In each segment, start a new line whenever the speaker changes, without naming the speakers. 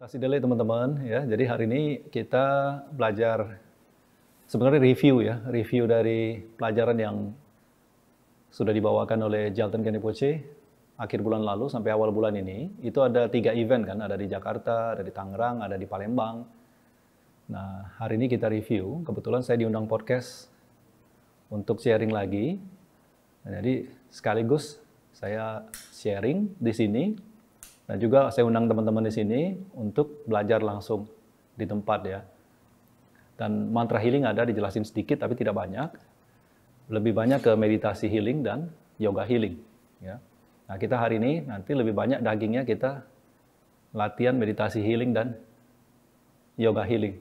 Kasih delay teman-teman ya. Jadi hari ini kita belajar sebenarnya review dari pelajaran yang sudah dibawakan oleh Jalton Kenipoche akhir bulan lalu sampai awal bulan ini. Itu ada 3 event kan, ada di Jakarta, ada di Tangerang, ada di Palembang. Nah, hari ini kita review. Kebetulan saya diundang podcast untuk sharing lagi. Nah, jadi sekaligus saya sharing di sini. Dan juga saya undang teman-teman di sini untuk belajar langsung di tempat ya. Dan mantra healing ada dijelasin sedikit tapi tidak banyak. Lebih banyak ke meditasi healing dan yoga healing ya. Nah, kita hari ini nanti lebih banyak dagingnya kita latihan meditasi healing dan yoga healing.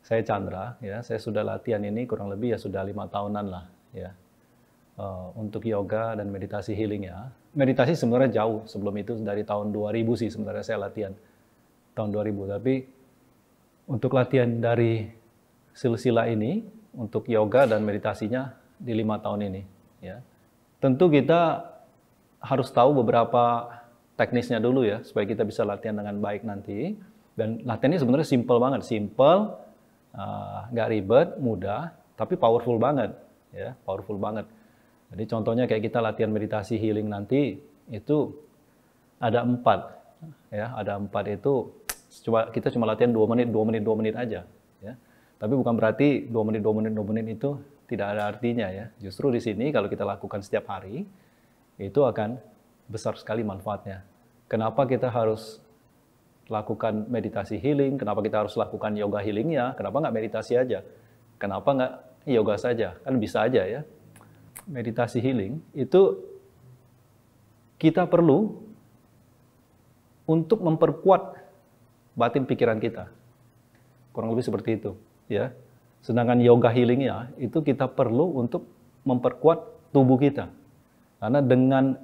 Saya Chandra ya, saya sudah latihan ini kurang lebih ya sudah 5 tahunan lah ya. Untuk yoga dan meditasi healing ya. Meditasi sebenarnya jauh sebelum itu, dari tahun 2000 sih sebenarnya saya latihan. Tahun 2000, tapi untuk latihan dari silsilah ini, untuk yoga dan meditasinya di 5 tahun ini. Ya. Tentu kita harus tahu beberapa teknisnya dulu ya, supaya kita bisa latihan dengan baik nanti. Dan latihannya sebenarnya simple banget, nggak ribet, mudah, tapi powerful banget. Ya, powerful banget. Jadi contohnya kayak kita latihan meditasi healing nanti itu ada 4 ya, ada 4 itu kita cuma latihan 2 menit aja ya. Tapi bukan berarti 2 menit itu tidak ada artinya ya. Justru di sini kalau kita lakukan setiap hari itu akan besar sekali manfaatnya. Kenapa kita harus lakukan meditasi healing? Kenapa kita harus lakukan yoga healingnya? Kenapa nggak meditasi aja? Kenapa nggak yoga saja? Kan bisa aja ya. Meditasi healing itu kita perlu untuk memperkuat batin pikiran kita. Kurang lebih seperti itu, ya. Sedangkan yoga healingnya itu kita perlu untuk memperkuat tubuh kita. Karena dengan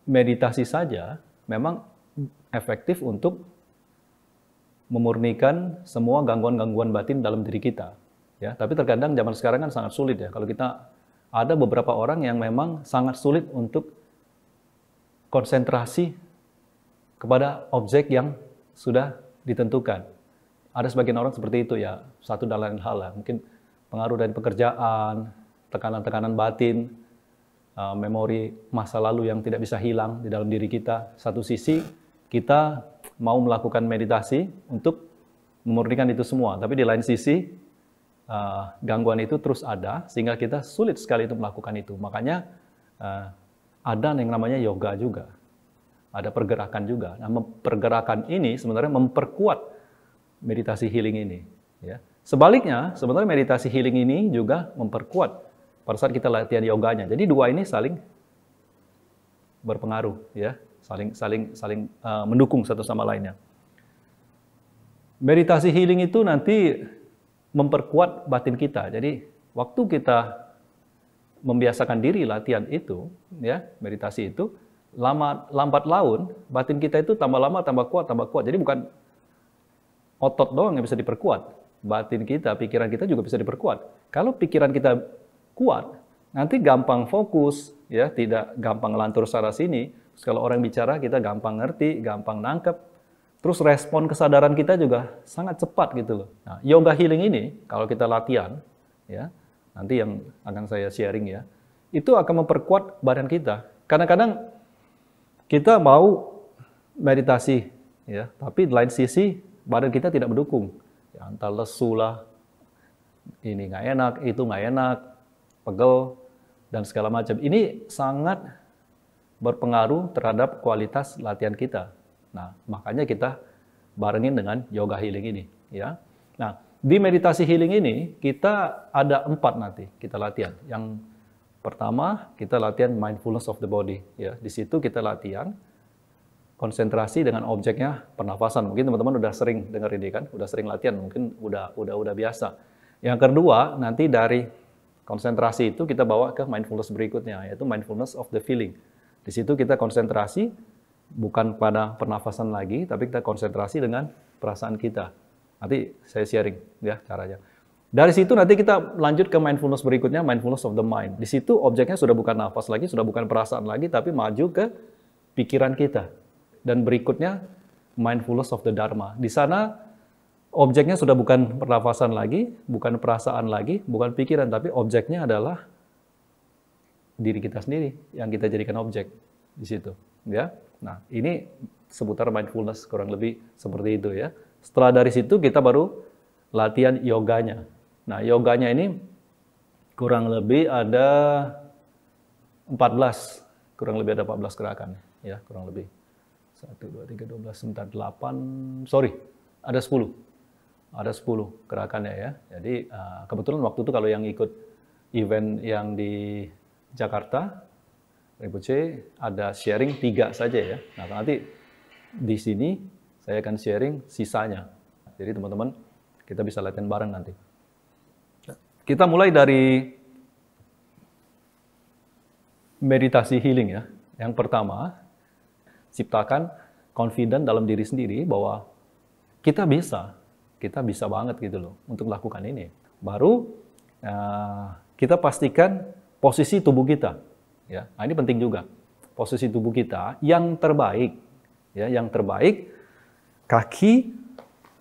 meditasi saja memang efektif untuk memurnikan semua gangguan-gangguan batin dalam diri kita, ya. Tapi terkadang zaman sekarang kan sangat sulit ya. Kalau kita ada beberapa orang yang memang sangat sulit untuk konsentrasi kepada objek yang sudah ditentukan. Ada sebagian orang seperti itu ya, satu dan lain hal lah. Mungkin pengaruh dari pekerjaan, tekanan-tekanan batin, memori masa lalu yang tidak bisa hilang di dalam diri kita. Satu sisi kita mau melakukan meditasi untuk memurnikan itu semua, tapi di lain sisi gangguan itu terus ada, sehingga kita sulit sekali untuk melakukan itu. Makanya ada yang namanya yoga juga. Ada pergerakan juga. Nah, pergerakan ini sebenarnya memperkuat meditasi healing ini. Ya. Sebaliknya, sebenarnya meditasi healing ini juga memperkuat pada saat kita latihan yoganya. Jadi dua ini saling berpengaruh, ya, saling mendukung satu sama lainnya. Meditasi healing itu nanti memperkuat batin kita. Jadi waktu kita membiasakan diri latihan itu, ya, meditasi itu, lambat laun batin kita itu tambah lama tambah kuat. Jadi bukan otot doang yang bisa diperkuat. Batin kita, pikiran kita juga bisa diperkuat. Kalau pikiran kita kuat, nanti gampang fokus, ya, tidak gampang ngelantur sana sini. Terus kalau orang bicara kita gampang ngerti, gampang nangkep. Terus respon kesadaran kita juga sangat cepat gitu loh. Nah, yoga healing ini kalau kita latihan, ya, nanti yang akan saya sharing ya, itu akan memperkuat badan kita. Kadang-kadang kita mau meditasi, ya, tapi di lain sisi badan kita tidak mendukung. Ya, entah lesu lah, ini nggak enak, itu nggak enak, pegel, dan segala macam. Ini sangat berpengaruh terhadap kualitas latihan kita. Nah, makanya kita barengin dengan yoga healing ini, ya. Nah, di meditasi healing ini kita ada 4 nanti kita latihan. Yang pertama kita latihan mindfulness of the body, ya. Di situ kita latihan konsentrasi dengan objeknya pernafasan. Mungkin teman-teman udah sering dengar ini kan, udah sering latihan, mungkin udah biasa. Yang kedua, nanti dari konsentrasi itu kita bawa ke mindfulness berikutnya, yaitu mindfulness of the feeling. Di situ kita konsentrasi bukan pada pernafasan lagi, tapi kita konsentrasi dengan perasaan kita. Nanti saya sharing ya caranya. Dari situ nanti kita lanjut ke mindfulness berikutnya, mindfulness of the mind. Di situ objeknya sudah bukan nafas lagi, sudah bukan perasaan lagi, tapi maju ke pikiran kita. Dan berikutnya mindfulness of the dharma. Di sana objeknya sudah bukan pernafasan lagi, bukan perasaan lagi, bukan pikiran, tapi objeknya adalah diri kita sendiri yang kita jadikan objek di situ, ya. Nah, ini seputar mindfulness kurang lebih seperti itu ya. Setelah dari situ kita baru latihan yoganya. Nah, yoganya ini kurang lebih ada 14, kurang lebih ada 14 gerakan ya, kurang lebih. 1, 2, 3, 12, 9, 8, sorry, ada 10. Ada 10 gerakannya ya. Jadi kebetulan waktu itu kalau yang ikut event yang di Jakarta, Rinpoche ada sharing 3 saja ya. Nah nanti di sini saya akan sharing sisanya. Jadi teman-teman kita bisa latihan bareng nanti. Kita mulai dari meditasi healing ya. Yang pertama, ciptakan confident dalam diri sendiri bahwa kita bisa banget gitu loh untuk melakukan ini. Baru kita pastikan posisi tubuh kita, ya. Nah, ini penting juga. Posisi tubuh kita yang terbaik, ya, yang terbaik. Kaki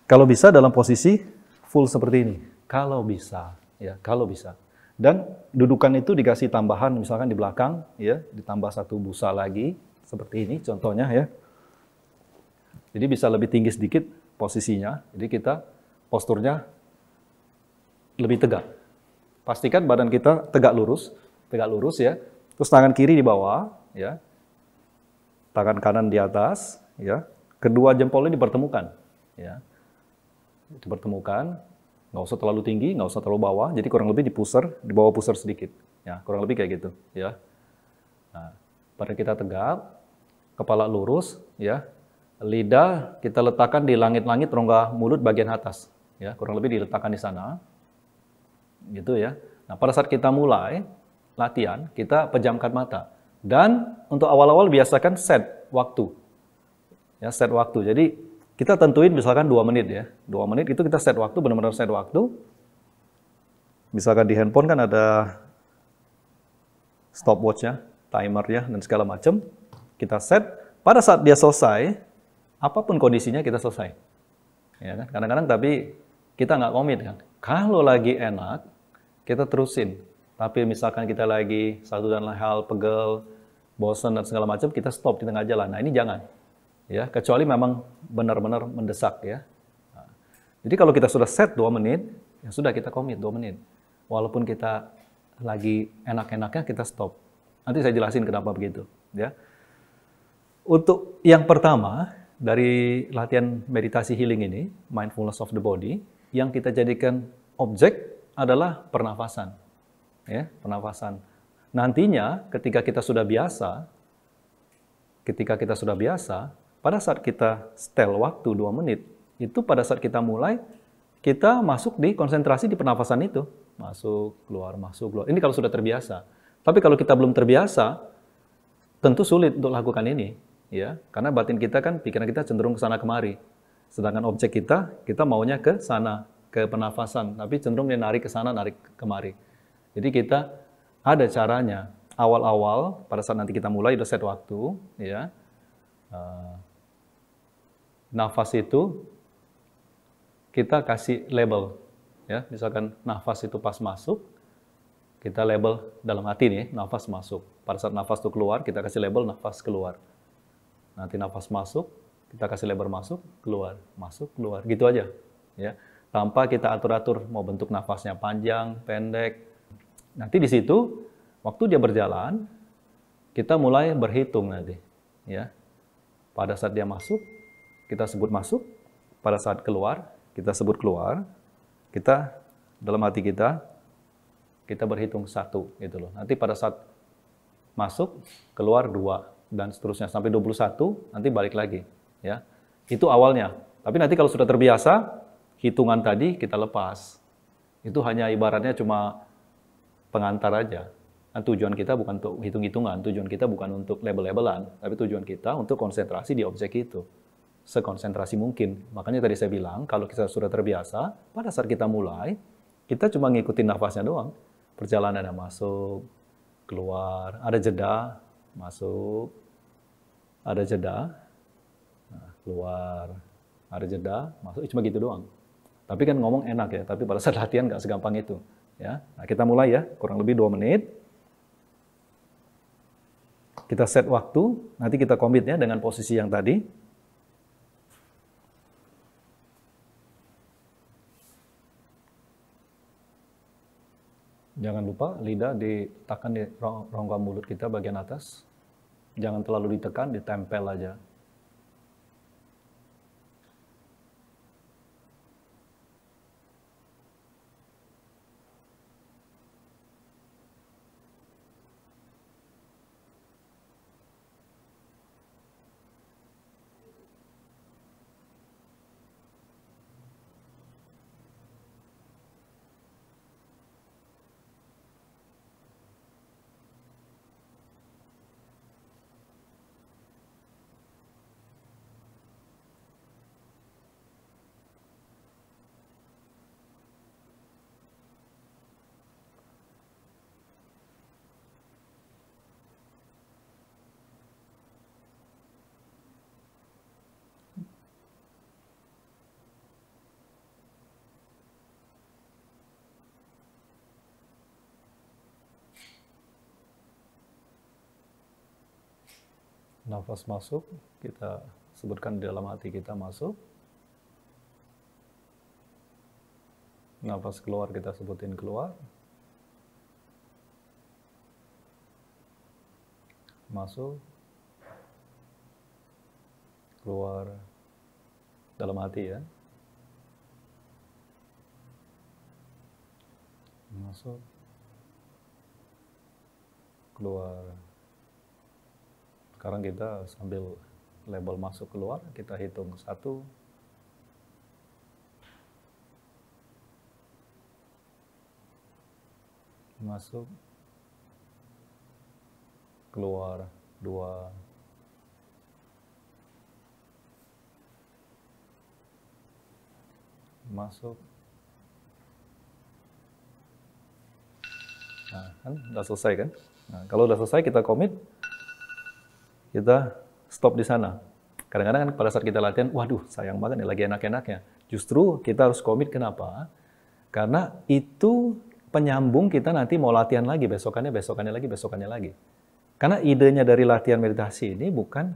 kalau bisa dalam posisi full seperti ini, kalau bisa, ya, kalau bisa. Dan dudukan itu dikasih tambahan, misalkan di belakang, ya, ditambah 1 busa lagi. Seperti ini contohnya ya. Jadi bisa lebih tinggi sedikit posisinya. Jadi kita posturnya lebih tegak. Pastikan badan kita tegak lurus ya. Terus tangan kiri di bawah ya. Tangan kanan di atas ya. Kedua jempolnya dipertemukan ya. Dipertemukan, nggak usah terlalu tinggi, nggak usah terlalu bawah. Jadi kurang lebih di bawah pusar sedikit. Ya, kurang lebih kayak gitu ya. Nah, badan kita tegak. Kepala lurus, ya. Lidah kita letakkan di langit-langit rongga mulut bagian atas, ya. Kurang lebih diletakkan di sana, gitu ya. Nah, pada saat kita mulai latihan, kita pejamkan mata. Dan untuk awal-awal biasakan set waktu, ya, set waktu. Jadi kita tentuin misalkan 2 menit ya, 2 menit itu kita set waktu, benar-benar set waktu. Misalkan di handphone kan ada stopwatch-nya, timer-nya dan segala macam. Kita set, pada saat dia selesai, apapun kondisinya kita selesai. Ya kan? Kadang-kadang tapi kita nggak komit kan. Kalau lagi enak, kita terusin. Tapi misalkan kita lagi satu dan lain hal, pegel, bosan dan segala macam, kita stop di tengah jalan. Nah ini jangan. Ya, kecuali memang benar-benar mendesak ya. Nah, jadi kalau kita sudah set 2 menit, ya sudah kita komit 2 menit. Walaupun kita lagi enak-enaknya, kita stop. Nanti saya jelasin kenapa begitu. Ya. Untuk yang pertama, dari latihan meditasi healing ini, mindfulness of the body, yang kita jadikan objek adalah pernafasan. Ya, pernafasan. Nantinya, ketika kita sudah biasa, pada saat kita setel waktu 2 menit, itu pada saat kita mulai, kita masuk di konsentrasi di pernafasan itu. Masuk, keluar, masuk, keluar. Ini kalau sudah terbiasa. Tapi kalau kita belum terbiasa, tentu sulit untuk lakukan ini. Ya, karena batin kita kan, pikiran kita cenderung ke sana kemari. Sedangkan objek kita maunya ke sana, ke pernafasan. Tapi cenderung dia narik ke sana, narik kemari. Jadi kita ada caranya. Awal-awal, pada saat nanti kita mulai, udah set waktu. Ya, nafas itu, kita kasih label. Ya, misalkan nafas itu pas masuk, kita label dalam hati nih, nafas masuk. Pada saat nafas itu keluar, kita kasih label nafas keluar. Nanti nafas masuk, kita kasih lebar masuk, keluar, gitu aja. Ya, tanpa kita atur-atur mau bentuk nafasnya panjang, pendek. Nanti di situ, waktu dia berjalan, kita mulai berhitung nanti. Ya, pada saat dia masuk, kita sebut masuk. Pada saat keluar, kita sebut keluar. Kita dalam hati kita berhitung 1 gitu loh. Nanti pada saat masuk, keluar 2 dan seterusnya sampai 21, nanti balik lagi, ya. Itu awalnya. Tapi nanti kalau sudah terbiasa, hitungan tadi kita lepas. Itu hanya ibaratnya cuma pengantar aja. Nah, tujuan kita bukan untuk hitung-hitungan, tujuan kita bukan untuk label-labelan, tapi tujuan kita untuk konsentrasi di objek itu. Sekonsentrasi mungkin. Makanya tadi saya bilang, kalau kita sudah terbiasa, pada saat kita mulai, kita cuma ngikutin nafasnya doang. Perjalanannya masuk, keluar, ada jeda, masuk, ada jeda, nah, keluar, ada jeda, masuk, cuma gitu doang. Tapi kan ngomong enak ya, tapi pada saat latihan nggak segampang itu. Ya, nah, kita mulai ya, kurang lebih 2 menit. Kita set waktu, nanti kita komitnya dengan posisi yang tadi. Jangan lupa lidah ditekan di rongga mulut kita bagian atas. Jangan terlalu ditekan, ditempel aja. Nafas masuk, kita sebutkan di dalam hati kita masuk. Nafas keluar, kita sebutin keluar. Masuk. Keluar. Dalam hati ya. Masuk. Keluar. Sekarang kita sambil label masuk keluar, kita hitung 1, masuk, keluar 2, masuk. Nah, kan udah selesai kan? Nah, kalau udah selesai kita komit, kita stop di sana. Kadang-kadang kan pada saat kita latihan, waduh sayang banget nih lagi enak-enaknya. Justru kita harus komit, kenapa? Karena itu penyambung kita nanti mau latihan lagi, besokannya lagi. Karena idenya dari latihan meditasi ini bukan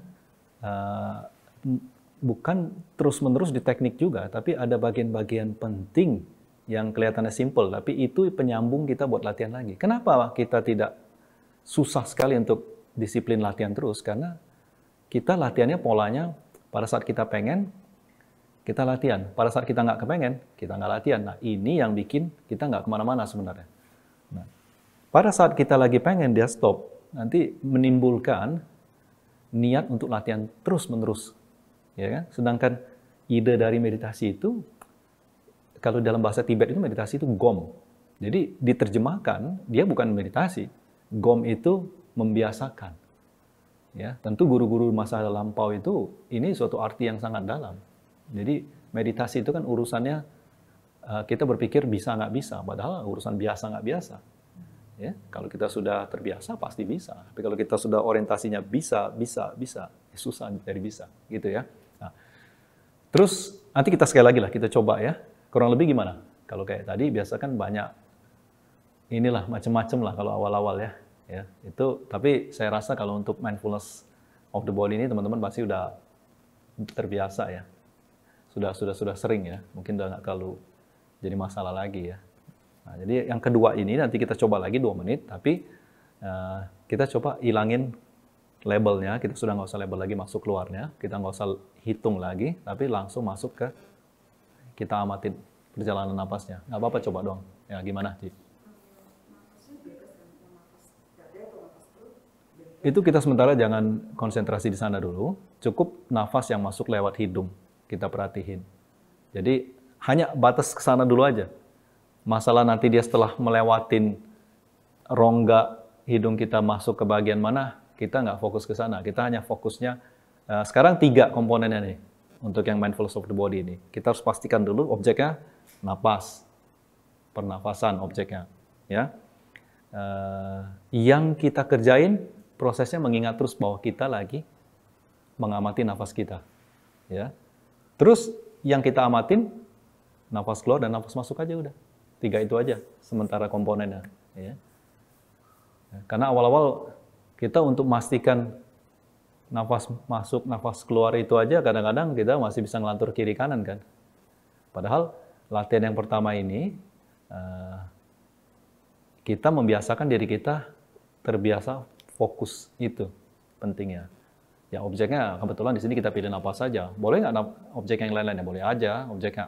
terus-menerus di teknik juga, tapi ada bagian-bagian penting yang kelihatannya simple, tapi itu penyambung kita buat latihan lagi. Kenapa kita tidak susah sekali untuk disiplin latihan terus? Karena kita latihannya polanya pada saat kita pengen, kita latihan. Pada saat kita nggak kepengen, kita nggak latihan. Nah, ini yang bikin kita nggak kemana-mana sebenarnya. Nah, pada saat kita lagi pengen, dia stop. Nanti menimbulkan niat untuk latihan terus-menerus. Ya kan? Sedangkan ide dari meditasi itu, kalau dalam bahasa Tibet itu meditasi itu gom. Jadi diterjemahkan, dia bukan meditasi. Gom itu membiasakan. Ya, tentu guru-guru masa lampau itu ini suatu arti yang sangat dalam. Jadi meditasi itu kan urusannya kita berpikir bisa nggak bisa, padahal urusan biasa nggak biasa. Ya, kalau kita sudah terbiasa pasti bisa. Tapi kalau kita sudah orientasinya bisa, ya susah jadi bisa, gitu ya. Nah, terus nanti kita sekali lagi lah kita coba ya. Kurang lebih gimana? Kalau kayak tadi biasa kan banyak inilah macam-macam lah kalau awal-awal ya. Ya, itu tapi saya rasa kalau untuk mindfulness of the body ini teman-teman pasti udah terbiasa ya. Sudah sering ya. Mungkin udah nggak terlalu jadi masalah lagi ya. Nah, jadi yang kedua ini nanti kita coba lagi 2 menit, tapi kita coba hilangin labelnya. Kita sudah nggak usah label lagi masuk keluarnya. Kita nggak usah hitung lagi, tapi langsung masuk ke kita amatin perjalanan napasnya. Nggak apa-apa, coba doang. Ya gimana, Ci? Itu kita sementara jangan konsentrasi di sana dulu. Cukup nafas yang masuk lewat hidung kita perhatiin. Jadi hanya batas ke sana dulu aja. Masalah nanti dia setelah melewatin rongga hidung kita masuk ke bagian mana, kita nggak fokus ke sana. Kita hanya fokusnya, sekarang 3 komponennya nih, untuk yang mindfulness of the body ini. Kita harus pastikan dulu objeknya napas, pernafasan objeknya. Ya. Yang kita kerjain, prosesnya mengingat terus bahwa kita lagi mengamati nafas kita. Ya. Terus yang kita amatin, nafas keluar dan nafas masuk aja udah. 3 itu aja, sementara komponennya. Ya. Karena awal-awal kita untuk memastikan nafas masuk, nafas keluar itu aja, kadang-kadang kita masih bisa ngelantur kiri kanan kan. Padahal latihan yang pertama ini, kita membiasakan diri kita terbiasa fokus, itu pentingnya. Ya objeknya kebetulan di sini kita pilih napas saja. Boleh nggak objek yang lain-lain? Ya boleh aja. Objeknya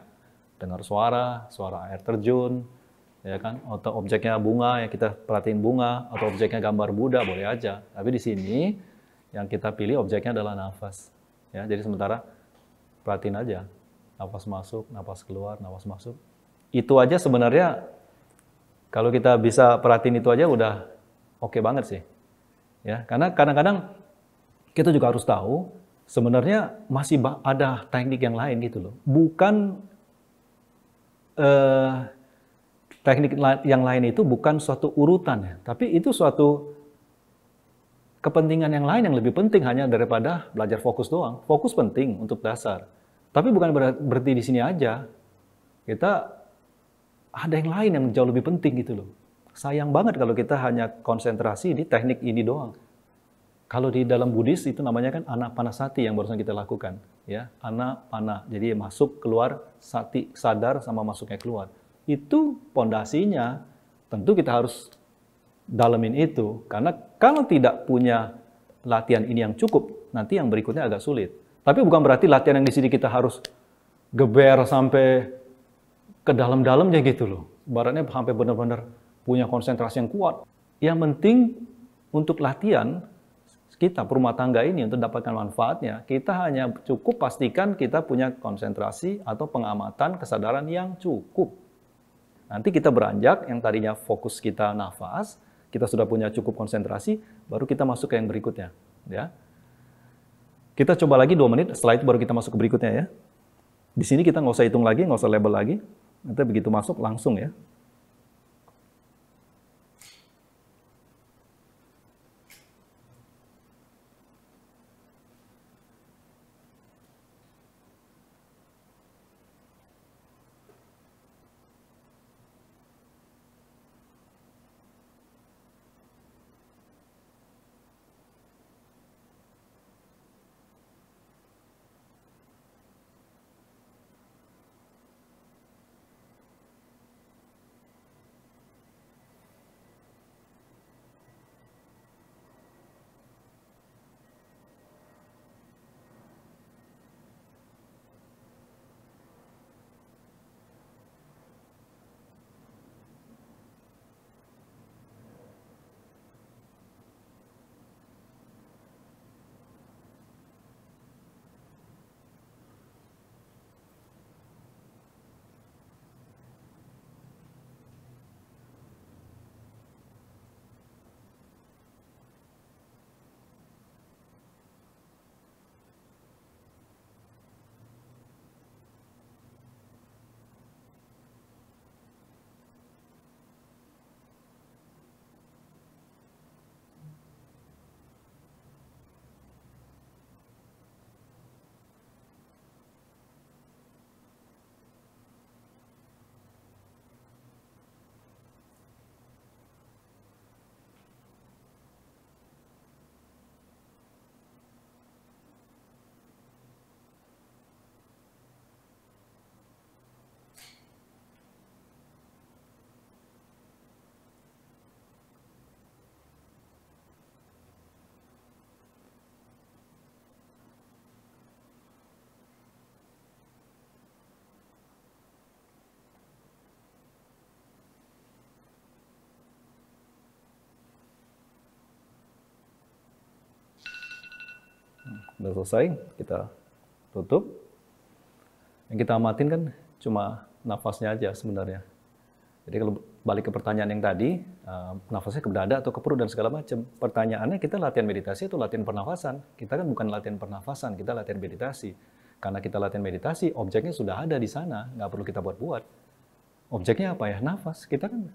dengar suara air terjun, ya kan? Atau objeknya bunga, ya kita perhatiin bunga. Atau objeknya gambar Buddha, boleh aja. Tapi di sini yang kita pilih objeknya adalah nafas. Ya, jadi sementara perhatiin aja. Nafas masuk, nafas keluar, nafas masuk. Itu aja sebenarnya kalau kita bisa perhatiin itu aja udah oke banget sih. Ya, karena kadang-kadang kita juga harus tahu sebenarnya masih ada teknik yang lain gitu loh. Bukan teknik yang lain itu bukan suatu urutan ya, tapi itu suatu kepentingan yang lain yang lebih penting hanya daripada belajar fokus doang. Fokus penting untuk dasar. Tapi bukan berarti di sini aja. Kita ada yang lain yang jauh lebih penting gitu loh. Sayang banget kalau kita hanya konsentrasi di teknik ini doang. Kalau di dalam Buddhis itu namanya kan anapanasati yang barusan kita lakukan, ya, anapana. Jadi masuk keluar sati, sadar sama masuknya keluar. Itu pondasinya. Tentu kita harus dalemin itu karena kalau tidak punya latihan ini yang cukup, nanti yang berikutnya agak sulit. Tapi bukan berarti latihan yang di sini kita harus geber sampai ke dalam-dalamnya gitu loh. Baratnya sampai benar-benar punya konsentrasi yang kuat. Yang penting untuk latihan kita rumah tangga ini untuk dapatkan manfaatnya, kita hanya cukup pastikan kita punya konsentrasi atau pengamatan kesadaran yang cukup. Nanti kita beranjak, yang tadinya fokus kita nafas, kita sudah punya cukup konsentrasi, baru kita masuk ke yang berikutnya. Ya. Kita coba lagi 2 menit, setelah itu baru kita masuk ke berikutnya ya. Di sini kita nggak usah hitung lagi, nggak usah label lagi. Nanti begitu masuk langsung ya. Udah selesai, kita tutup. Yang kita amatin kan cuma nafasnya aja sebenarnya. Jadi kalau balik ke pertanyaan yang tadi, nafasnya ke dada atau ke perut dan segala macam. Pertanyaannya kita latihan meditasi atau latihan pernafasan? Kita kan bukan latihan pernafasan, kita latihan meditasi. Karena kita latihan meditasi, objeknya sudah ada di sana, nggak perlu kita buat-buat. Objeknya apa ya? Nafas. Kita kan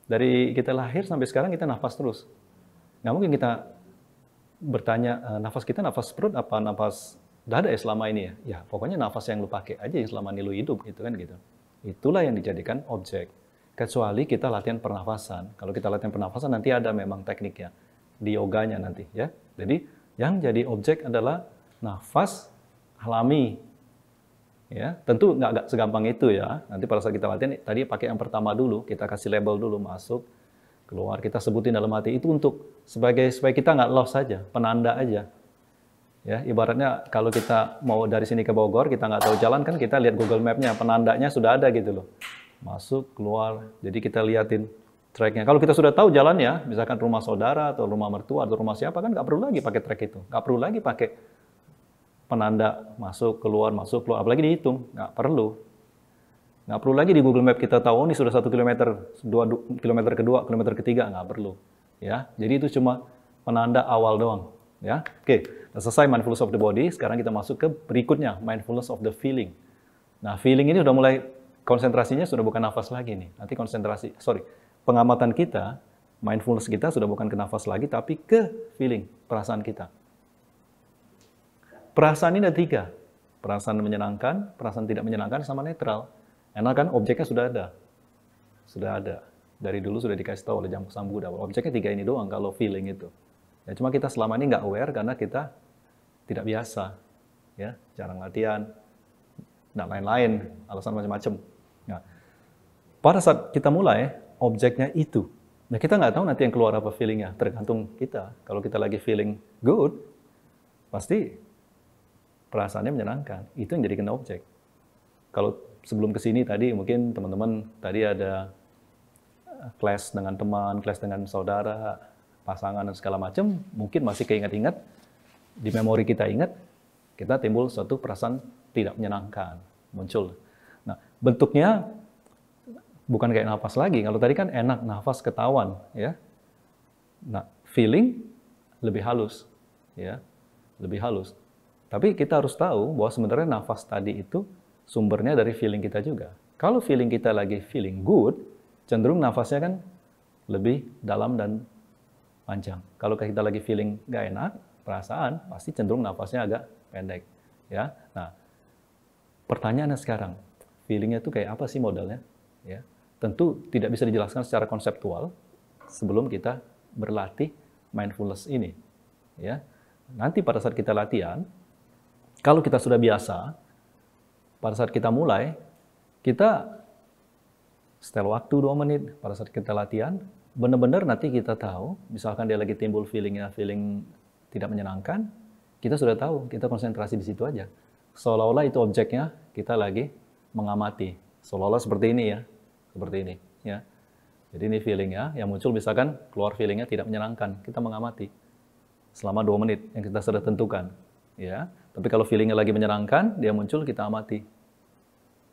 dari kita lahir sampai sekarang kita nafas terus. Nggak mungkin kita bertanya, nafas kita nafas perut apa nafas dada ya selama ini ya? Ya pokoknya nafas yang lu pakai aja yang selama ini lu hidup, gitu kan gitu. Itulah yang dijadikan objek. Kecuali kita latihan pernafasan. Kalau kita latihan pernafasan nanti ada memang tekniknya di yoganya nanti ya. Jadi yang jadi objek adalah nafas alami. Ya, tentu nggak segampang itu ya. Nanti pada saat kita latihan tadi pakai yang pertama dulu, kita kasih label dulu, masuk, keluar, kita sebutin dalam hati itu untuk supaya kita nggak lost saja, penanda aja. Ya, ibaratnya kalau kita mau dari sini ke Bogor, kita nggak tahu jalan kan kita lihat Google Map-nya, penandanya sudah ada gitu loh. Masuk, keluar, jadi kita liatin track-nya. Kalau kita sudah tahu jalannya, misalkan rumah saudara atau rumah mertua atau rumah siapa kan nggak perlu lagi pakai track itu, nggak perlu lagi pakai penanda masuk keluar, apalagi dihitung, nggak perlu. Nggak perlu lagi di Google Map kita tahu ini sudah 1 kilometer, 2 kilometer kedua, kilometer ketiga, nggak perlu. Ya, jadi itu cuma penanda awal doang. Ya, oke, selesai mindfulness of the body. Sekarang kita masuk ke berikutnya, mindfulness of the feeling. Nah, feeling ini udah mulai konsentrasinya sudah bukan nafas lagi nih. Nanti pengamatan kita, mindfulness kita sudah bukan ke nafas lagi, tapi ke feeling, perasaan kita. Perasaan ini ada 3. Perasaan menyenangkan, perasaan tidak menyenangkan, sama netral. Enak kan? Objeknya sudah ada. Sudah ada. Dari dulu sudah dikasih tahu oleh Jangkung Sang Buddha. Objeknya 3 ini doang kalau feeling itu. Ya, cuma kita selama ini nggak aware karena kita tidak biasa. Ya, jarang latihan, dan lain-lain, alasan macam-macam. Nah, pada saat kita mulai, objeknya itu. Nah, kita nggak tahu nanti yang keluar apa feelingnya, tergantung kita. Kalau kita lagi feeling good, pasti perasaannya menyenangkan. Itu yang jadikan objek. Kalau sebelum kesini tadi, mungkin teman-teman tadi ada clash dengan teman, clash dengan saudara, pasangan, dan segala macam, mungkin masih keinget-inget, di memori kita ingat, kita timbul suatu perasaan tidak menyenangkan, muncul. Nah, bentuknya bukan kayak nafas lagi. Kalau tadi kan enak, nafas ketahuan, ya. Nah, feeling lebih halus, ya, lebih halus. Tapi kita harus tahu bahwa sebenarnya nafas tadi itu sumbernya dari feeling kita juga. Kalau feeling kita lagi feeling good, cenderung nafasnya kan lebih dalam dan panjang. Kalau kita lagi feeling nggak enak, perasaan, pasti cenderung nafasnya agak pendek, ya. Nah, pertanyaannya sekarang, feelingnya itu kayak apa sih modelnya? Ya, tentu tidak bisa dijelaskan secara konseptual sebelum kita berlatih mindfulness ini. Ya, nanti pada saat kita latihan, kalau kita sudah biasa, pada saat kita mulai, kita setel waktu 2 menit pada saat kita latihan, benar-benar nanti kita tahu, misalkan dia lagi timbul feeling tidak menyenangkan, kita sudah tahu, kita konsentrasi di situ aja. Seolah-olah itu objeknya, kita lagi mengamati. Seolah-olah seperti ini ya, seperti ini. Ya. Jadi ini feelingnya, yang muncul misalkan keluar feelingnya tidak menyenangkan, kita mengamati selama 2 menit yang kita sudah tentukan. Ya. Tapi kalau feelingnya lagi menyenangkan, dia muncul, kita amati.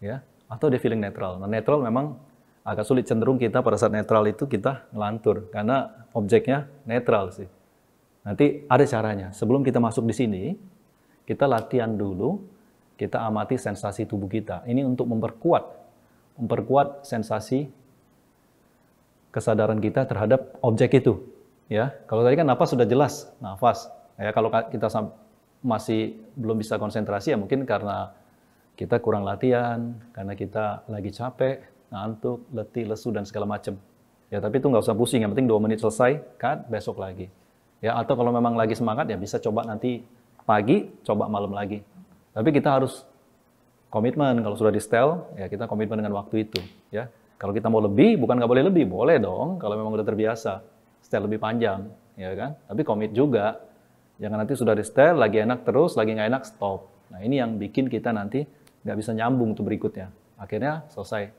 Ya. Atau dia feeling netral. Nah, netral memang agak sulit, cenderung kita pada saat netral itu kita ngelantur, karena objeknya netral sih. Nanti ada caranya. Sebelum kita masuk di sini, kita latihan dulu, kita amati sensasi tubuh kita. Ini untuk memperkuat sensasi kesadaran kita terhadap objek itu. Ya, kalau tadi kan nafas sudah jelas, nafas. Ya, kalau kita masih belum bisa konsentrasi, ya mungkin karena kita kurang latihan, karena kita lagi capek, ngantuk, letih, lesu, dan segala macam. Ya, tapi itu nggak usah pusing, yang penting 2 menit selesai, cut, besok lagi. Ya, atau kalau memang lagi semangat, ya bisa coba nanti pagi, coba malam lagi. Tapi kita harus komitmen, kalau sudah di setel, ya kita komitmen dengan waktu itu. Ya, kalau kita mau lebih, bukan nggak boleh lebih, boleh dong, kalau memang udah terbiasa, setel lebih panjang, ya kan? Tapi komit juga, jangan nanti sudah di setel, lagi enak terus, lagi nggak enak, stop. Nah, ini yang bikin kita nanti nggak bisa nyambung tuh berikutnya. Akhirnya selesai.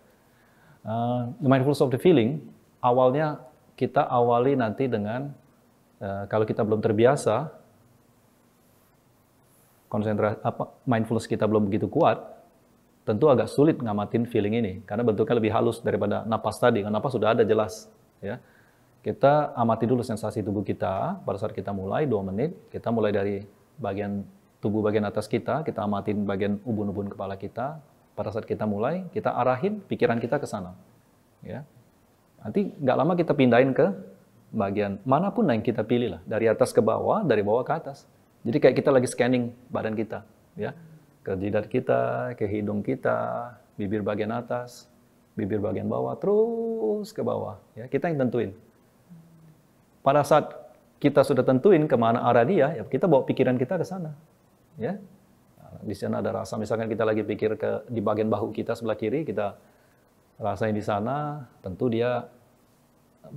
The mindfulness of the feeling, awalnya kita awali nanti dengan, kalau kita belum terbiasa, konsentrasi mindfulness kita belum begitu kuat, tentu agak sulit ngamatin feeling ini karena bentuknya lebih halus daripada napas tadi. Karena napas sudah ada jelas, ya. Kita amati dulu sensasi tubuh kita pada saat kita mulai 2 menit. Kita mulai dari bagian tubuh bagian atas kita amatin bagian ubun-ubun kepala kita. Pada saat kita mulai, kita arahin pikiran kita ke sana, ya. Nanti nggak lama kita pindahin ke bagian manapun yang kita pilih lah, dari atas ke bawah, dari bawah ke atas. Jadi kayak kita lagi scanning badan kita, ya, ke jidat kita, ke hidung kita, bibir bagian atas, bibir bagian bawah, terus ke bawah, ya, kita yang tentuin. Pada saat kita sudah tentuin kemana arah dia, ya kita bawa pikiran kita ke sana, ya. Di sana ada rasa, misalkan kita lagi pikir di bagian bahu kita sebelah kiri, kita rasain di sana, tentu dia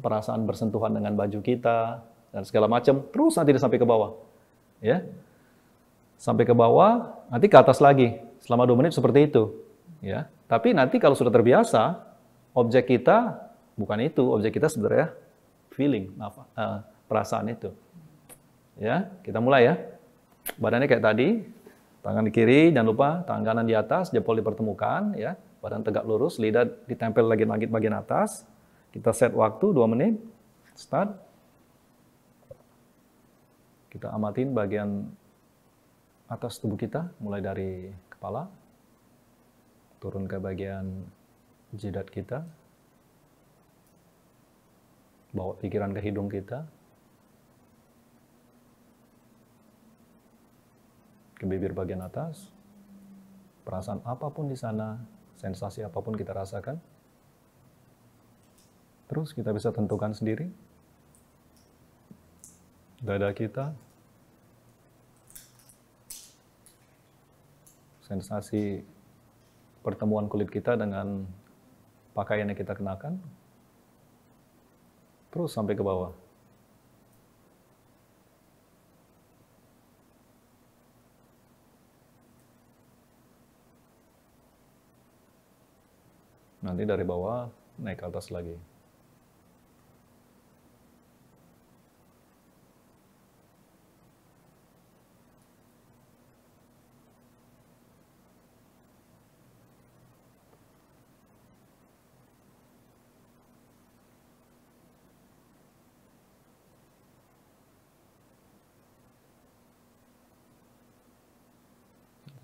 perasaan bersentuhan dengan baju kita dan segala macam, terus nanti dia sampai ke bawah, ya, sampai ke bawah, nanti ke atas lagi selama 2 menit seperti itu, ya. Tapi nanti kalau sudah terbiasa, objek kita bukan itu, objek kita sebenarnya feeling, perasaan itu, ya. Kita mulai ya, badannya kayak tadi, tangan di kiri, jangan lupa tangan kanan di atas, jempol dipertemukan, ya. Badan tegak lurus, lidah ditempel lagi bagian atas. Kita set waktu 2 menit, start. Kita amatin bagian atas tubuh kita, mulai dari kepala, turun ke bagian jidat kita, bawa pikiran ke hidung kita, ke bibir bagian atas, perasaan apapun di sana, sensasi apapun kita rasakan. Terus kita bisa tentukan sendiri. Dada kita. Sensasi pertemuan kulit kita dengan pakaian yang kita kenakan. Terus sampai ke bawah. Nanti dari bawah naik ke atas lagi.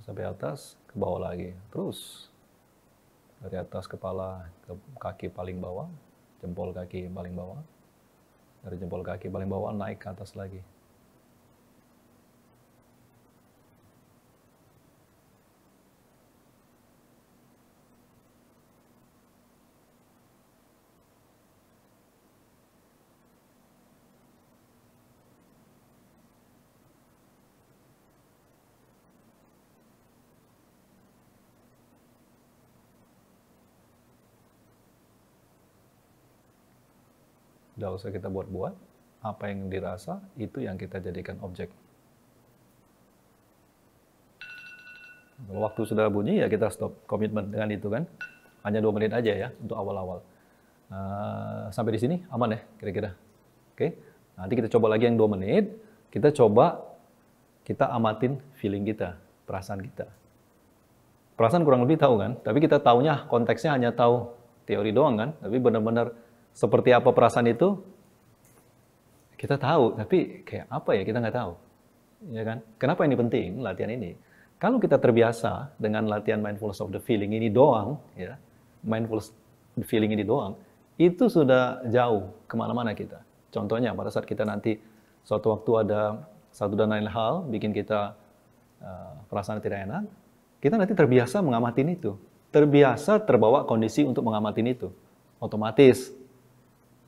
Sampai atas, ke bawah lagi. Terus. Dari atas kepala ke kaki paling bawah, jempol kaki paling bawah. Dari jempol kaki paling bawah naik ke atas lagi. Tidak usah kita buat-buat, apa yang dirasa, itu yang kita jadikan objek. Kalau waktu sudah bunyi, ya kita stop komitmen dengan itu kan. Hanya 2 menit aja ya, untuk awal-awal. Sampai di sini, aman ya, kira-kira. Oke, nanti kita coba lagi yang 2 menit, kita coba, kita amatin feeling kita, perasaan kita. Perasaan kurang lebih tahu kan, tapi kita taunya, konteksnya hanya tahu teori doang kan, tapi benar-benar seperti apa perasaan itu, kita tahu, tapi kayak apa ya, kita nggak tahu. Ya kan? Kenapa ini penting, latihan ini? Kalau kita terbiasa dengan latihan mindfulness of the feeling ini doang, ya, mindfulness of the feeling ini doang, itu sudah jauh kemana-mana kita. Contohnya, pada saat kita nanti, suatu waktu ada satu dan lain hal, bikin kita perasaan tidak enak, kita nanti terbiasa ngamatin itu. Terbiasa terbawa kondisi untuk ngamatin itu. Otomatis.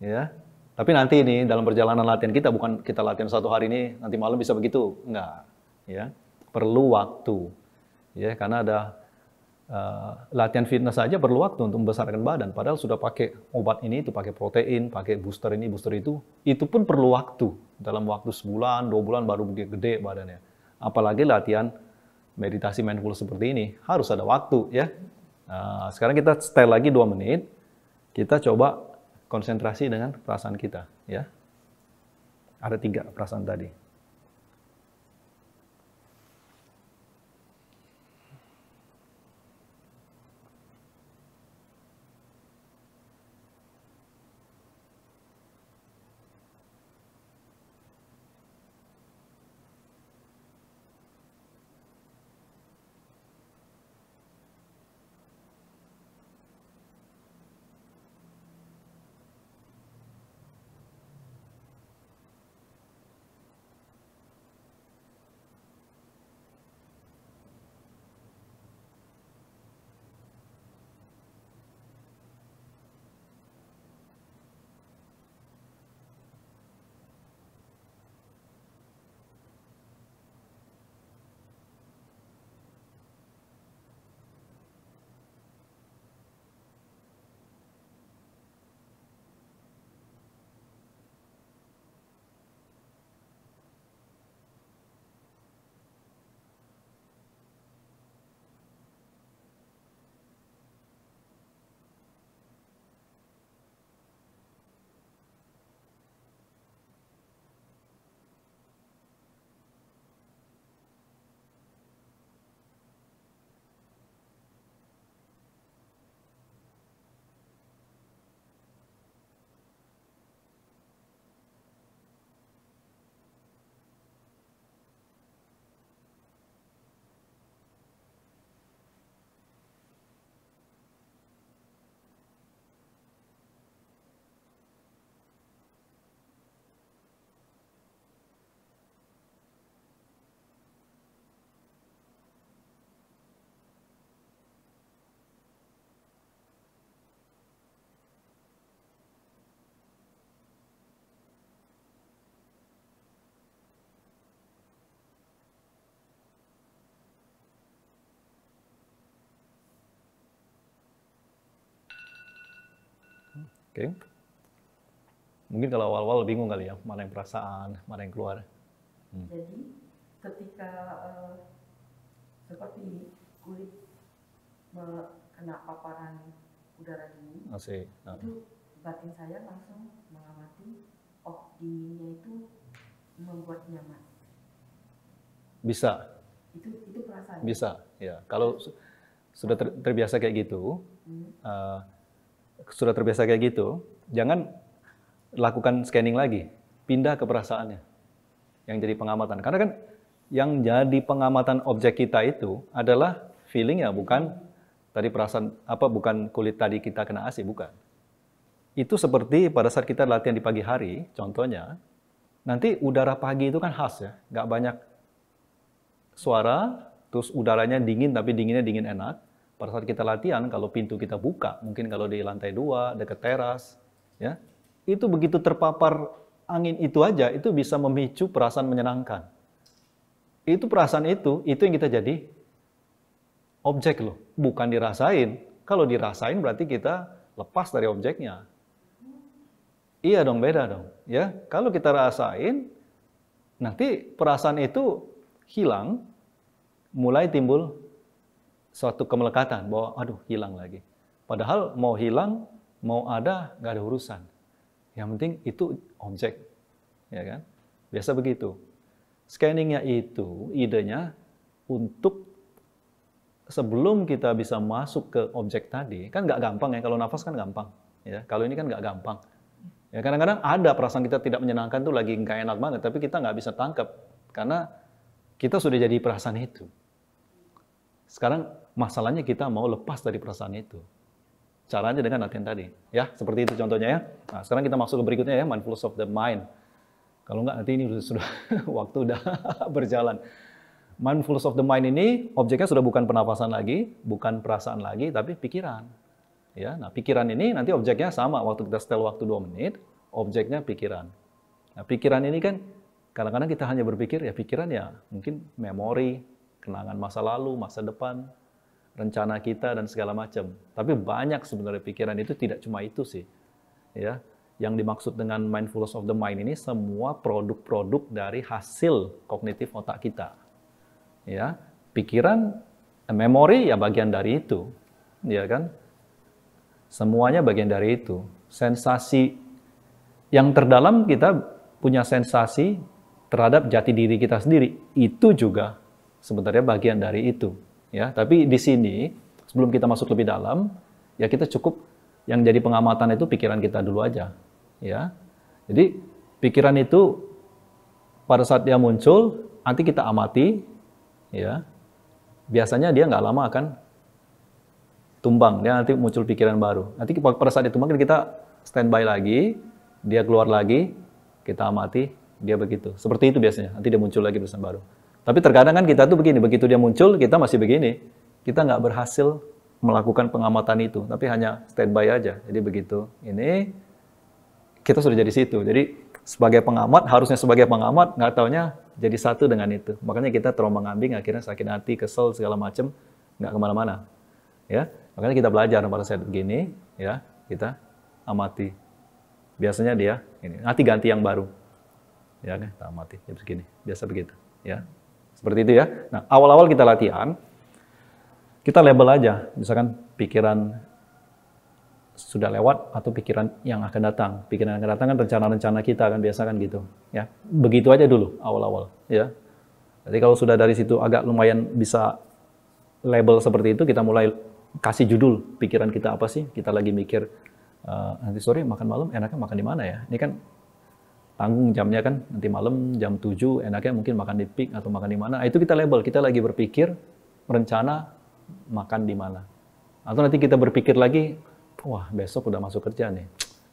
Ya, tapi nanti ini dalam perjalanan latihan kita, bukan kita latihan 1 hari ini nanti malam bisa begitu, enggak, ya, perlu waktu, ya, karena ada latihan fitness saja perlu waktu untuk membesarkan badan, padahal sudah pakai obat ini, itu pakai protein, pakai booster ini, booster itu pun perlu waktu, dalam waktu sebulan, 2 bulan baru gede badannya, apalagi latihan meditasi mindfulness seperti ini, harus ada waktu, ya. Sekarang kita style lagi 2 menit, kita coba konsentrasi dengan perasaan kita, ya. Ada 3 perasaan tadi. Oke. Mungkin kalau awal-awal bingung kali ya, mana yang perasaan, mana yang keluar.
Jadi ketika seperti kulit kena paparan udara dingin, itu batin saya langsung mengamati, oh dinginnya itu membuat nyaman.
Bisa.
Itu perasaan.
Bisa, ya. Kalau sudah terbiasa kayak gitu, jangan lakukan scanning lagi, pindah ke perasaannya yang jadi pengamatan. Karena kan yang jadi pengamatan objek kita itu adalah feeling ya, bukan tadi perasaan bukan kulit tadi kita kena AC, bukan. Itu seperti pada saat kita latihan di pagi hari, contohnya, nanti udara pagi itu kan khas ya, nggak banyak suara, terus udaranya dingin tapi dinginnya dingin enak. Pada saat kita latihan, kalau pintu kita buka, mungkin kalau di lantai 2, dekat teras, ya, itu begitu terpapar angin itu aja, itu bisa memicu perasaan menyenangkan. Itu perasaan itu yang kita jadi objek loh, bukan dirasain. Kalau dirasain berarti kita lepas dari objeknya. Iya dong, beda dong. Ya, kalau kita rasain, nanti perasaan itu hilang, mulai timbul suatu kemelekatan bahwa aduh hilang lagi. Padahal mau hilang, mau ada, nggak ada urusan. Yang penting itu objek, ya kan? Biasa begitu. Scanningnya itu idenya untuk sebelum kita bisa masuk ke objek tadi, kan nggak gampang ya, kalau nafas kan gampang. Ya, kalau ini kan nggak gampang. Ya, kadang-kadang ada perasaan kita tidak menyenangkan tuh lagi nggak enak banget, tapi kita nggak bisa tangkap karena kita sudah jadi perasaan itu. Sekarang masalahnya kita mau lepas dari perasaan itu. Caranya dengan latihan tadi, ya seperti itu contohnya ya. Nah, sekarang kita masuk ke berikutnya ya, mindfulness of the mind. Kalau nggak nanti ini sudah waktu udah berjalan. Mindfulness of the mind ini objeknya sudah bukan pernapasan lagi, bukan perasaan lagi, tapi pikiran. Ya, nah pikiran ini nanti objeknya sama, waktu kita setel waktu 2 menit, objeknya pikiran. Nah pikiran ini kan kadang-kadang kita hanya berpikir, ya pikiran ya mungkin memori, kenangan masa lalu, masa depan, rencana kita dan segala macam. Tapi banyak sebenarnya pikiran itu tidak cuma itu sih. Ya, yang dimaksud dengan mindfulness of the mind ini semua produk-produk dari hasil kognitif otak kita. Ya, pikiran, memori ya bagian dari itu. Ya kan? Semuanya bagian dari itu. Sensasi yang terdalam, kita punya sensasi terhadap jati diri kita sendiri. Itu juga sebenarnya bagian dari itu. Ya, tapi di sini sebelum kita masuk lebih dalam, ya kita cukup yang jadi pengamatan itu pikiran kita dulu aja. Ya, jadi pikiran itu pada saat dia muncul, nanti kita amati. Ya, biasanya dia nggak lama akan tumbang, dia nanti muncul pikiran baru. Nanti pada saat itu mungkin kita standby lagi, dia keluar lagi, kita amati, dia begitu. Seperti itu biasanya, nanti dia muncul lagi pesan baru. Tapi terkadang kan kita tuh begini, begitu dia muncul, kita masih begini. Kita nggak berhasil melakukan pengamatan itu, tapi hanya standby aja. Jadi begitu, ini kita sudah jadi situ. Jadi sebagai pengamat, harusnya sebagai pengamat, nggak taunya jadi satu dengan itu. Makanya kita terombang-ambing, akhirnya sakit hati, kesel, segala macam, nggak kemana-mana. Ya, makanya kita belajar pada saat begini, ya kita amati. Biasanya dia ini, nanti ganti yang baru, ya kan? Kita amati, ya begini, biasa begitu, ya seperti itu ya. Nah awal-awal kita latihan, kita label aja, misalkan pikiran sudah lewat atau pikiran yang akan datang. Pikiran yang akan datang kan rencana-rencana kita kan biasa kan gitu, ya. Begitu aja dulu awal-awal, ya. Jadi kalau sudah dari situ agak lumayan bisa label seperti itu, kita mulai kasih judul pikiran kita apa sih? Kita lagi mikir nanti sore makan malam enaknya makan di mana ya? Ini kan tanggung jamnya kan nanti malam jam 7 enaknya mungkin makan di Peak atau makan di mana. Itu kita label, kita lagi berpikir rencana makan di mana. Atau nanti kita berpikir lagi, wah besok udah masuk kerja nih.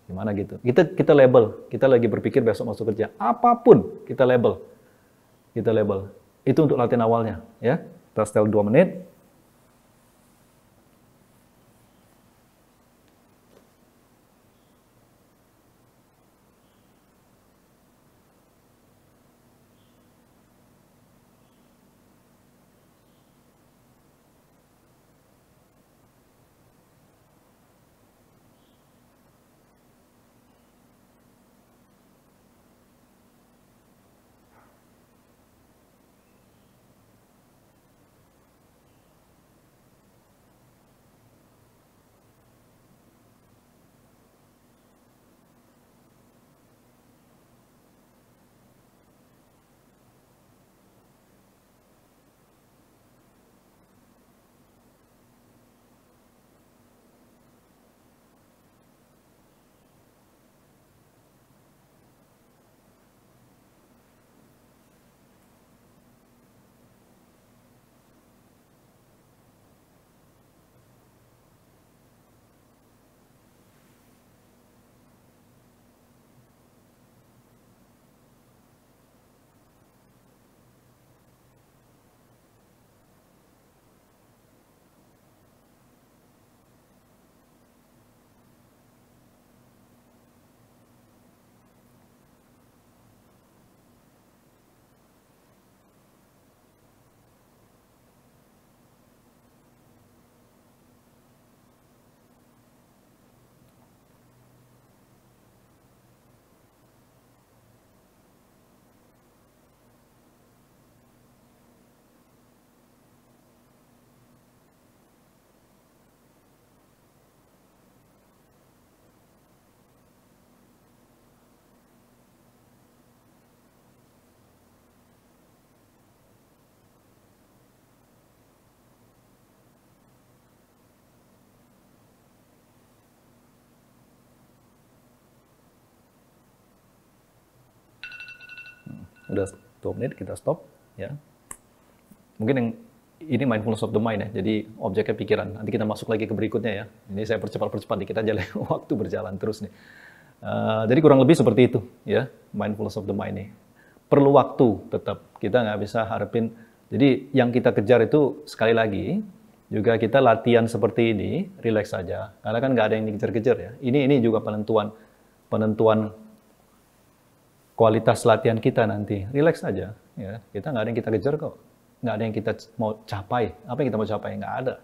Gimana gitu. Kita label, kita lagi berpikir besok masuk kerja. Apapun kita label. Kita label. Itu untuk latihan awalnya, ya. Kita setel 2 menit. Udah 2 menit, kita stop. Ya. Mungkin yang ini mindfulness of the mind ya, jadi objeknya pikiran. Nanti kita masuk lagi ke berikutnya ya. Ini saya percepat dikit aja, waktu berjalan terus nih. Jadi kurang lebih seperti itu ya, mindfulness of the mind nih. Perlu waktu tetap, kita nggak bisa harapin. Jadi yang kita kejar itu sekali lagi, juga kita latihan seperti ini, relax saja. Karena kan nggak ada yang dikejar-kejar ya. Ini juga penentuan kualitas latihan kita nanti. Relax saja ya. Kita nggak ada yang kita kejar kok. Nggak ada yang kita mau capai. Apa yang kita mau capai? Nggak ada.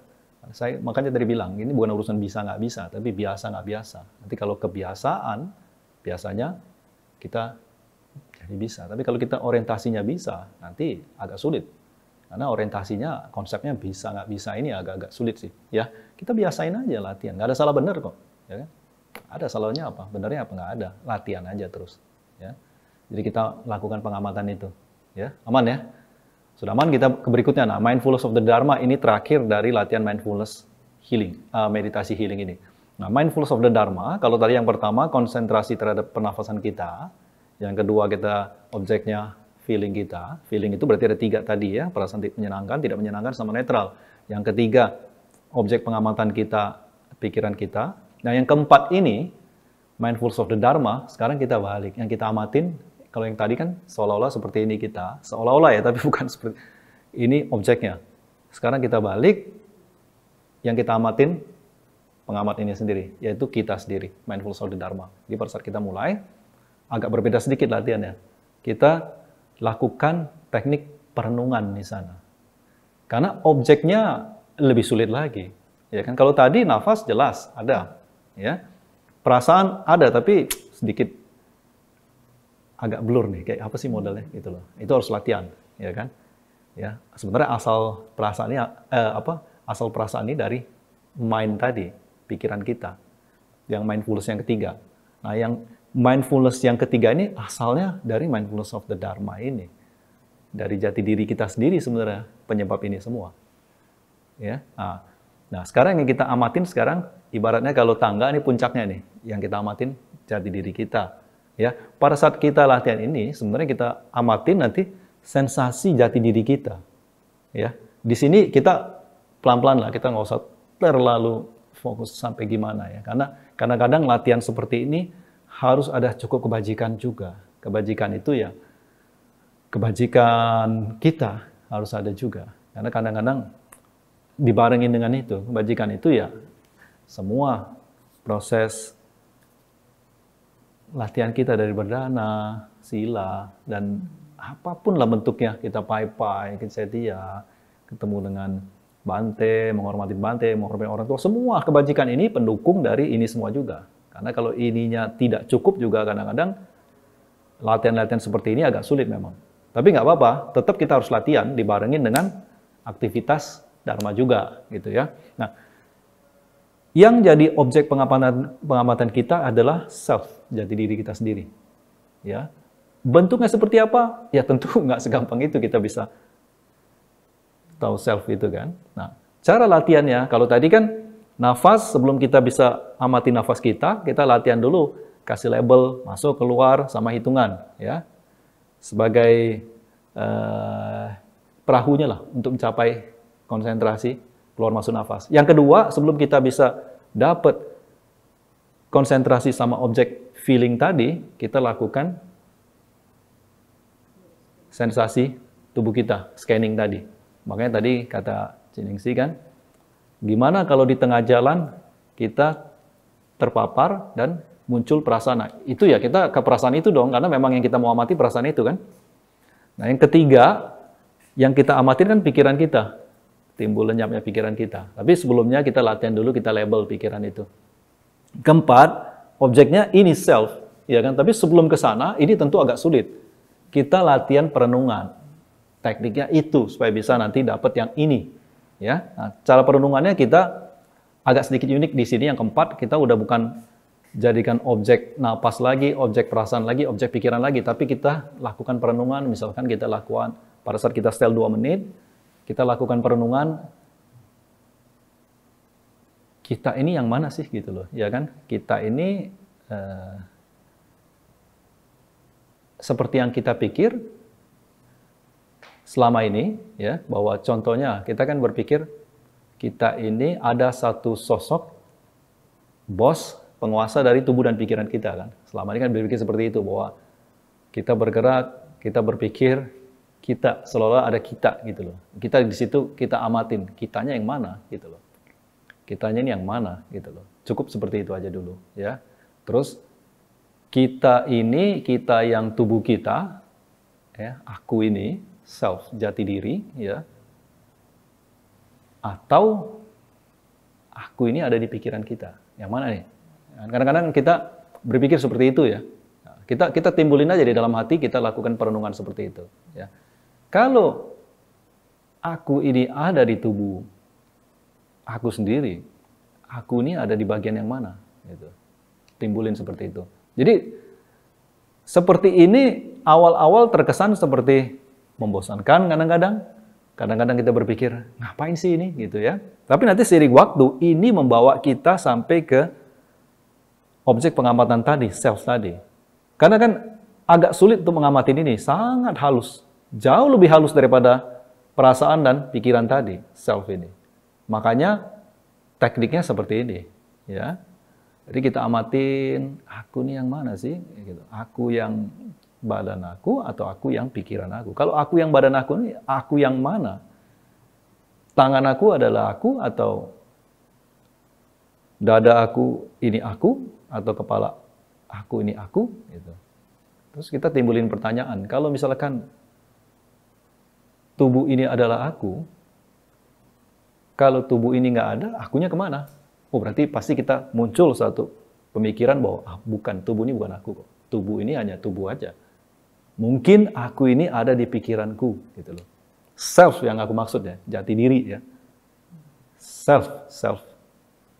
Saya makanya tadi bilang, ini bukan urusan bisa nggak bisa, tapi biasa nggak biasa. Nanti kalau kebiasaan, biasanya kita jadi bisa. Tapi kalau kita orientasinya bisa, nanti agak sulit. Karena orientasinya, konsepnya bisa nggak bisa ini agak-agak sulit sih. Ya, kita biasain aja latihan. Nggak ada salah benar kok. Ya kan? Ada salahnya apa? Benernya apa? Nggak ada. Latihan aja terus. Ya. Jadi kita lakukan pengamatan itu. Ya, aman ya? Sudah aman, kita ke berikutnya. Nah, mindfulness of the Dharma ini terakhir dari latihan mindfulness healing, meditasi healing ini. Nah, mindfulness of the Dharma, kalau tadi yang pertama konsentrasi terhadap pernafasan kita, yang kedua kita objeknya feeling kita. Feeling itu berarti ada 3 tadi ya, perasaan menyenangkan, tidak menyenangkan, sama netral. Yang ketiga, objek pengamatan kita, pikiran kita. Nah, yang keempat ini, mindfulness of the Dharma, sekarang kita balik. Yang kita amatin, kalau yang tadi kan seolah-olah seperti ini kita, seolah-olah ya, tapi bukan seperti ini objeknya. Sekarang kita balik, yang kita amatin, pengamat ini sendiri, yaitu kita sendiri, mindfulness of the Dharma. Jadi pada saat kita mulai, agak berbeda sedikit latihannya. Kita lakukan teknik perenungan di sana. Karena objeknya lebih sulit lagi. Ya kan? Kalau tadi nafas jelas ada, ya. Perasaan ada tapi sedikit agak blur nih, kayak apa sih modelnya gitu loh. Itu harus latihan, ya kan? Ya, sebenarnya asal asal perasaan ini dari mind tadi, pikiran kita. Yang mindfulness yang ketiga. Nah, yang mindfulness yang ketiga ini asalnya dari mindfulness of the Dharma ini. Dari jati diri kita sendiri sebenarnya penyebab ini semua. Ya. Nah, sekarang yang kita amatin sekarang ibaratnya kalau tangga ini puncaknya nih, yang kita amatin jati diri kita. Ya, pada saat kita latihan ini sebenarnya kita amatin nanti sensasi jati diri kita. Ya, di sini kita pelan-pelan lah, kita nggak usah terlalu fokus sampai gimana ya, karena kadang-kadang latihan seperti ini harus ada cukup kebajikan juga. Kebajikan itu ya, kebajikan kita harus ada juga. Karena kadang-kadang dibarengin dengan itu, kebajikan itu ya semua proses latihan kita dari berdana, sila, dan apapun lah bentuknya, kita pai-pai, kita setia, ketemu dengan bante, menghormati orang tua, semua kebajikan ini pendukung dari ini semua juga. Karena kalau ininya tidak cukup juga kadang-kadang latihan-latihan seperti ini agak sulit memang. Tapi nggak apa-apa, tetap kita harus latihan dibarengin dengan aktivitas dharma juga, gitu ya. Nah, yang jadi objek pengamatan kita adalah self, jati diri kita sendiri. Ya, bentuknya seperti apa? Ya tentu nggak segampang itu kita bisa tahu self itu kan. Nah, cara latihannya, kalau tadi kan nafas, sebelum kita bisa amati nafas kita latihan dulu, kasih label, masuk, keluar, sama hitungan. Ya, sebagai perahunya lah untuk mencapai konsentrasi, keluar masuk nafas. Yang kedua, sebelum kita bisa dapat konsentrasi sama objek feeling tadi, kita lakukan sensasi tubuh kita, scanning tadi. Makanya tadi kata Ciningsi kan, gimana kalau di tengah jalan kita terpapar dan muncul perasaan. Nah, itu ya kita ke perasaan itu dong, karena memang yang kita mau amati perasaan itu kan. Nah, yang ketiga, yang kita amatin kan pikiran kita. Timbul lenyapnya pikiran kita. Tapi sebelumnya kita latihan dulu, kita label pikiran itu. Keempat, objeknya ini self, ya kan? Tapi sebelum ke sana, ini tentu agak sulit. Kita latihan perenungan. Tekniknya itu supaya bisa nanti dapat yang ini, ya. Nah, cara perenungannya kita agak sedikit unik di sini. Yang keempat, kita udah bukan jadikan objek napas lagi, objek perasaan lagi, objek pikiran lagi, tapi kita lakukan perenungan. Misalkan kita lakukan pada saat kita setel 2 menit, kita lakukan perenungan, kita ini yang mana sih gitu loh, ya kan? Kita ini seperti yang kita pikir selama ini, ya, bahwa contohnya kita kan berpikir kita ini ada satu sosok bos, penguasa dari tubuh dan pikiran kita kan. Selama ini kan berpikir seperti itu, bahwa kita bergerak, kita berpikir, kita seolah-olah ada kita gitu loh. Kita di situ kita amatin, kitanya yang mana gitu loh. Kitanya ini yang mana gitu loh. Cukup seperti itu aja dulu ya. Terus kita ini, kita yang tubuh kita, ya, aku ini, self, jati diri, ya. Atau aku ini ada di pikiran kita. Yang mana nih? Kadang-kadang kita berpikir seperti itu ya. Kita timbulin aja di dalam hati, kita lakukan perenungan seperti itu. Ya. Kalau aku ini ada di tubuh aku sendiri, aku ini ada di bagian yang mana? Gitu. Timbulin seperti itu. Jadi seperti ini awal-awal terkesan seperti membosankan kadang-kadang. Kadang-kadang kita berpikir, ngapain sih ini? Gitu ya. Tapi nanti seiring waktu, ini membawa kita sampai ke objek pengamatan tadi, self tadi. Karena kan agak sulit untuk mengamati ini, sangat halus. Jauh lebih halus daripada perasaan dan pikiran tadi, self ini. Makanya tekniknya seperti ini. Ya. Jadi kita amatin, aku ini yang mana sih? Gitu. Aku yang badan aku atau aku yang pikiran aku. Kalau aku yang badan aku ini, aku yang mana? Tangan aku adalah aku atau dada aku ini aku atau kepala aku ini aku? Gitu. Terus kita timbulin pertanyaan, kalau misalkan tubuh ini adalah aku, kalau tubuh ini nggak ada, akunya kemana? Oh berarti pasti kita muncul satu pemikiran bahwa bukan, tubuh ini bukan aku kok. Tubuh ini hanya tubuh aja. Mungkin aku ini ada di pikiranku, gitu loh. Self yang aku maksud ya, jati diri ya. Self,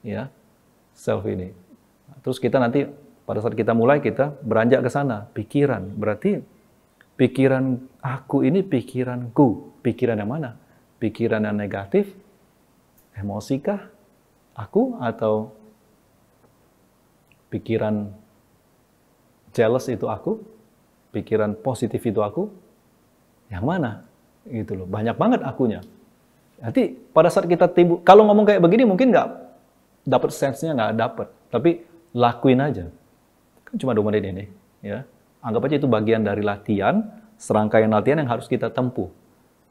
ya, self ini. Terus kita nanti pada saat kita mulai kita beranjak ke sana, pikiran. Berarti pikiran aku ini pikiranku. Pikiran yang mana? Pikiran yang negatif, emosikah aku atau pikiran jealous itu aku? Pikiran positif itu aku, yang mana? Gitu loh. Banyak banget akunya. Nanti pada saat kita timbul, kalau ngomong kayak begini mungkin nggak dapat sense-nya, nggak dapat. Tapi lakuin aja. Kan cuma 2 menit ini. Ya. Anggap aja itu bagian dari latihan, serangkaian latihan yang harus kita tempuh.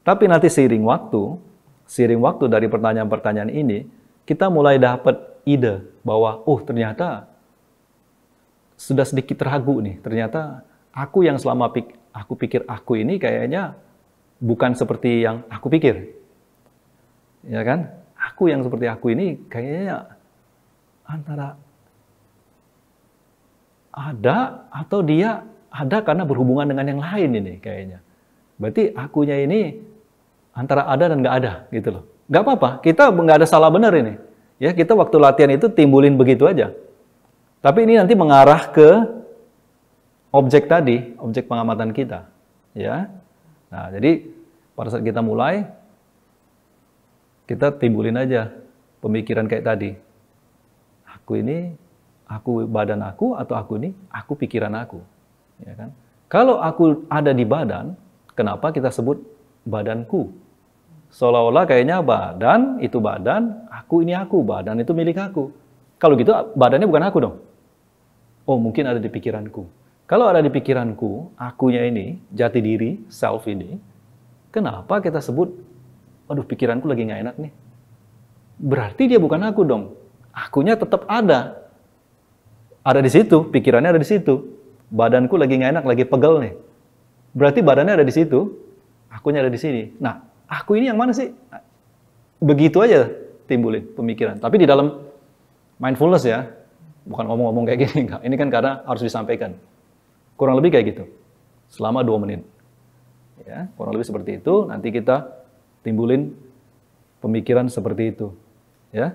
Tapi nanti seiring waktu dari pertanyaan-pertanyaan ini, kita mulai dapat ide bahwa, oh ternyata sudah sedikit ragu nih. Ternyata aku yang selama aku pikir aku ini kayaknya bukan seperti yang aku pikir. Ya kan? Aku yang seperti aku ini kayaknya antara ada atau dia ada karena berhubungan dengan yang lain ini kayaknya. Berarti akunya ini antara ada dan nggak ada gitu loh. Nggak apa-apa, kita nggak ada salah benar ini. Ya, kita waktu latihan itu timbulin begitu aja. Tapi ini nanti mengarah ke objek tadi, objek pengamatan kita, ya. Nah, jadi pada saat kita mulai, kita timbulin aja pemikiran kayak tadi. Aku ini, aku badan aku atau aku ini, aku pikiran aku, ya kan? Kalau aku ada di badan, kenapa kita sebut badanku? Seolah-olah kayaknya badan itu badan, aku ini aku, badan itu milik aku. Kalau gitu badannya bukan aku dong. Oh, mungkin ada di pikiranku. Kalau ada di pikiranku, akunya ini, jati diri, self ini, kenapa kita sebut, aduh pikiranku lagi nggak enak nih. Berarti dia bukan aku dong. Akunya tetap ada. Ada di situ, pikirannya ada di situ. Badanku lagi nggak enak, lagi pegel nih. Berarti badannya ada di situ, akunya ada di sini. Nah, aku ini yang mana sih? Begitu aja timbulin pemikiran. Tapi di dalam mindfulness ya, bukan ngomong-ngomong kayak gini. Enggak. Ini kan karena harus disampaikan. Kurang lebih kayak gitu. Selama 2 menit. Ya, kurang lebih seperti itu. Nanti kita timbulin pemikiran seperti itu. Ya.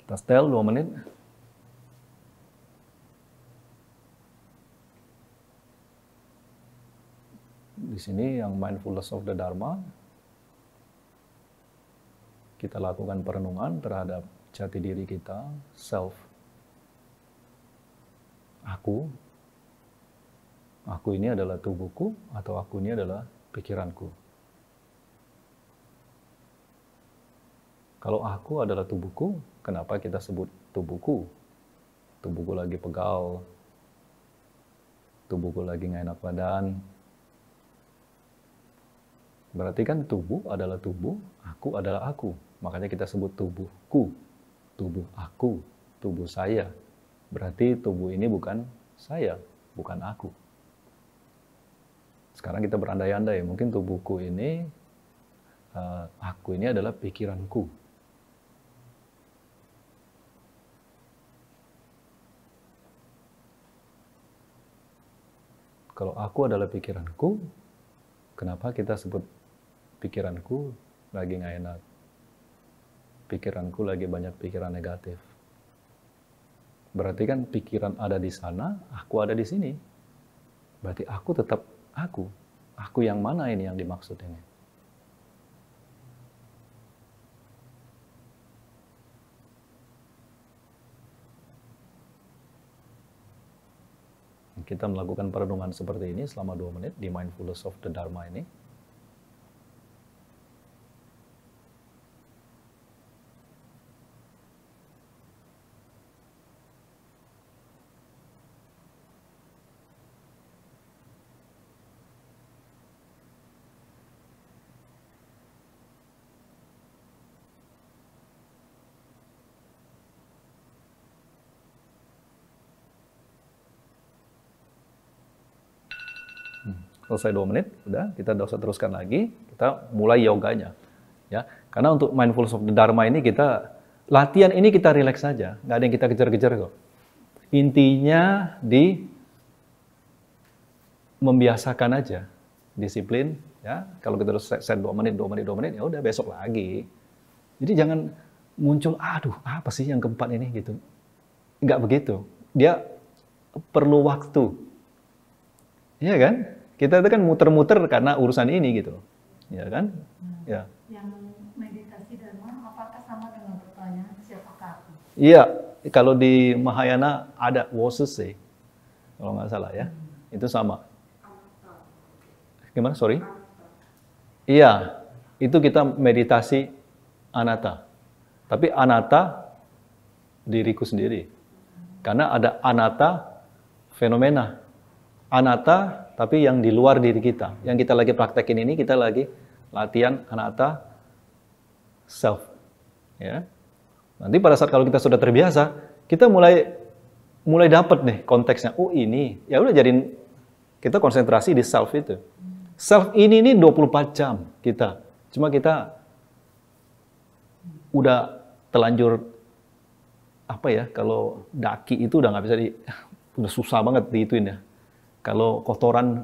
Kita setel 2 menit. Di sini yang mindfulness of the Dharma. Kita lakukan perenungan terhadap jati diri kita, self. Aku, Aku ini adalah tubuhku atau aku ini adalah pikiranku? Kalau aku adalah tubuhku, kenapa kita sebut tubuhku? Tubuhku lagi pegal, tubuhku lagi nggak enak badan. Berarti kan tubuh adalah tubuh, aku adalah aku. Makanya kita sebut tubuhku, tubuh aku, tubuh saya. Berarti tubuh ini bukan saya, bukan aku. Sekarang kita berandai-andai, mungkin tubuhku ini, aku ini adalah pikiranku. Kalau aku adalah pikiranku, kenapa kita sebut pikiranku lagi nggak enak? Pikiranku lagi banyak pikiran negatif. Berarti kan pikiran ada di sana, aku ada di sini. Berarti aku tetap aku. Aku yang mana ini yang dimaksud ini? Kita melakukan perenungan seperti ini selama 2 menit di Mindfulness of the Dharma ini. Selesai 2 menit, udah, kita tidak usah teruskan lagi, kita mulai yoganya. Ya, karena untuk Mindfulness of the Dharma ini latihan ini kita relax saja, nggak ada yang kita kejar-kejar kok. Intinya di membiasakan aja, disiplin, ya. Kalau kita terus set 2 menit, ya udah besok lagi. Jadi jangan muncul, aduh apa sih yang keempat ini gitu. Nggak begitu, dia perlu waktu. Iya kan? Kita itu kan muter-muter karena urusan ini gitu, ya kan? Ya.
Yang meditasi Dharma, apakah sama dengan pertanyaan siapakah aku?
Iya, kalau di Mahayana ada Wosese, kalau nggak salah ya, itu sama. Gimana? Sorry? Iya, itu kita meditasi anatta. Tapi anatta diriku sendiri, karena ada anatta fenomena. Anatta tapi yang di luar diri kita. Yang kita lagi praktekin ini, kita lagi latihan anatta self. Ya. Nanti pada saat kalau kita sudah terbiasa, kita mulai dapat nih konteksnya. Oh ini, ya udah jadiin kita konsentrasi di self itu. Self ini 24 jam kita. Cuma kita udah telanjur apa ya? Kalau daki itu udah nggak bisa udah susah banget diituin ya. Kalau kotoran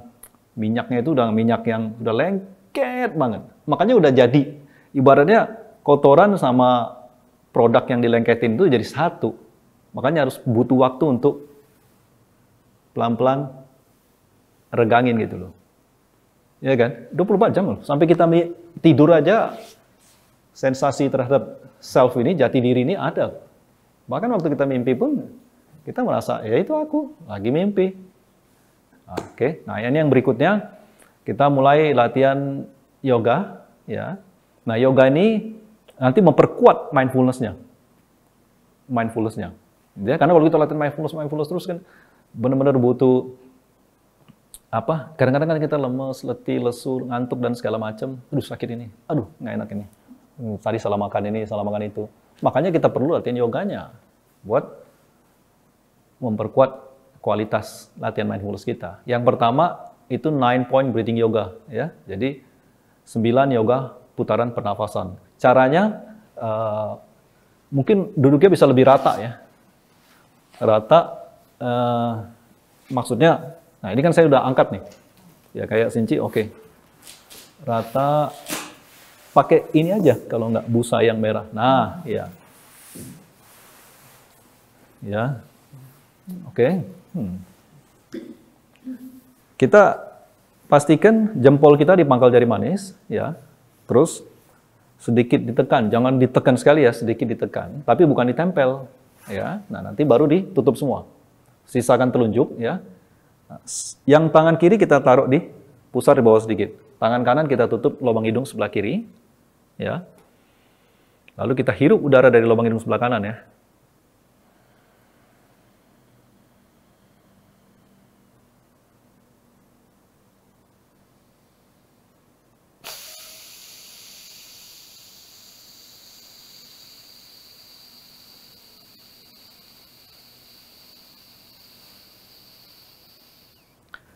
minyaknya itu udah minyak yang udah lengket banget. Makanya udah jadi. Ibaratnya kotoran sama produk yang dilengketin itu jadi satu. Makanya harus butuh waktu untuk pelan-pelan regangin gitu loh. Ya kan? 24 jam loh. Sampai kita tidur aja sensasi terhadap self ini, jati diri ini ada. Bahkan waktu kita mimpi pun kita merasa, ya itu aku lagi mimpi. Oke, nah ini yang berikutnya kita mulai latihan yoga, ya. Nah yoga ini nanti memperkuat mindfulness-nya, ya. Karena kalau kita latihan mindfulness terus kan benar-benar butuh apa? Kadang-kadang kan kita lemes, letih, lesu, ngantuk dan segala macam. Aduh sakit ini, aduh nggak enak ini. Tadi salah makan ini, salah makan itu. Makanya kita perlu latihan yoganya buat memperkuat kualitas latihan mindfulness kita. Yang pertama itu 9-point breathing yoga, ya. Jadi 9 yoga putaran pernafasan. Caranya mungkin duduknya bisa lebih rata ya. Rata maksudnya, nah ini kan saya udah angkat nih. Ya kayak Sinci, oke. Rata pakai ini aja kalau nggak busa yang merah. Nah, ya. Ya. Oke. Kita pastikan jempol kita di pangkal jari manis, ya. Terus sedikit ditekan, jangan ditekan sekali ya, sedikit ditekan, tapi bukan ditempel, ya. Nah, nanti baru ditutup semua. Sisakan telunjuk, ya. Yang tangan kiri kita taruh di pusar di bawah sedikit. Tangan kanan kita tutup lubang hidung sebelah kiri, ya. Lalu kita hirup udara dari lubang hidung sebelah kanan ya.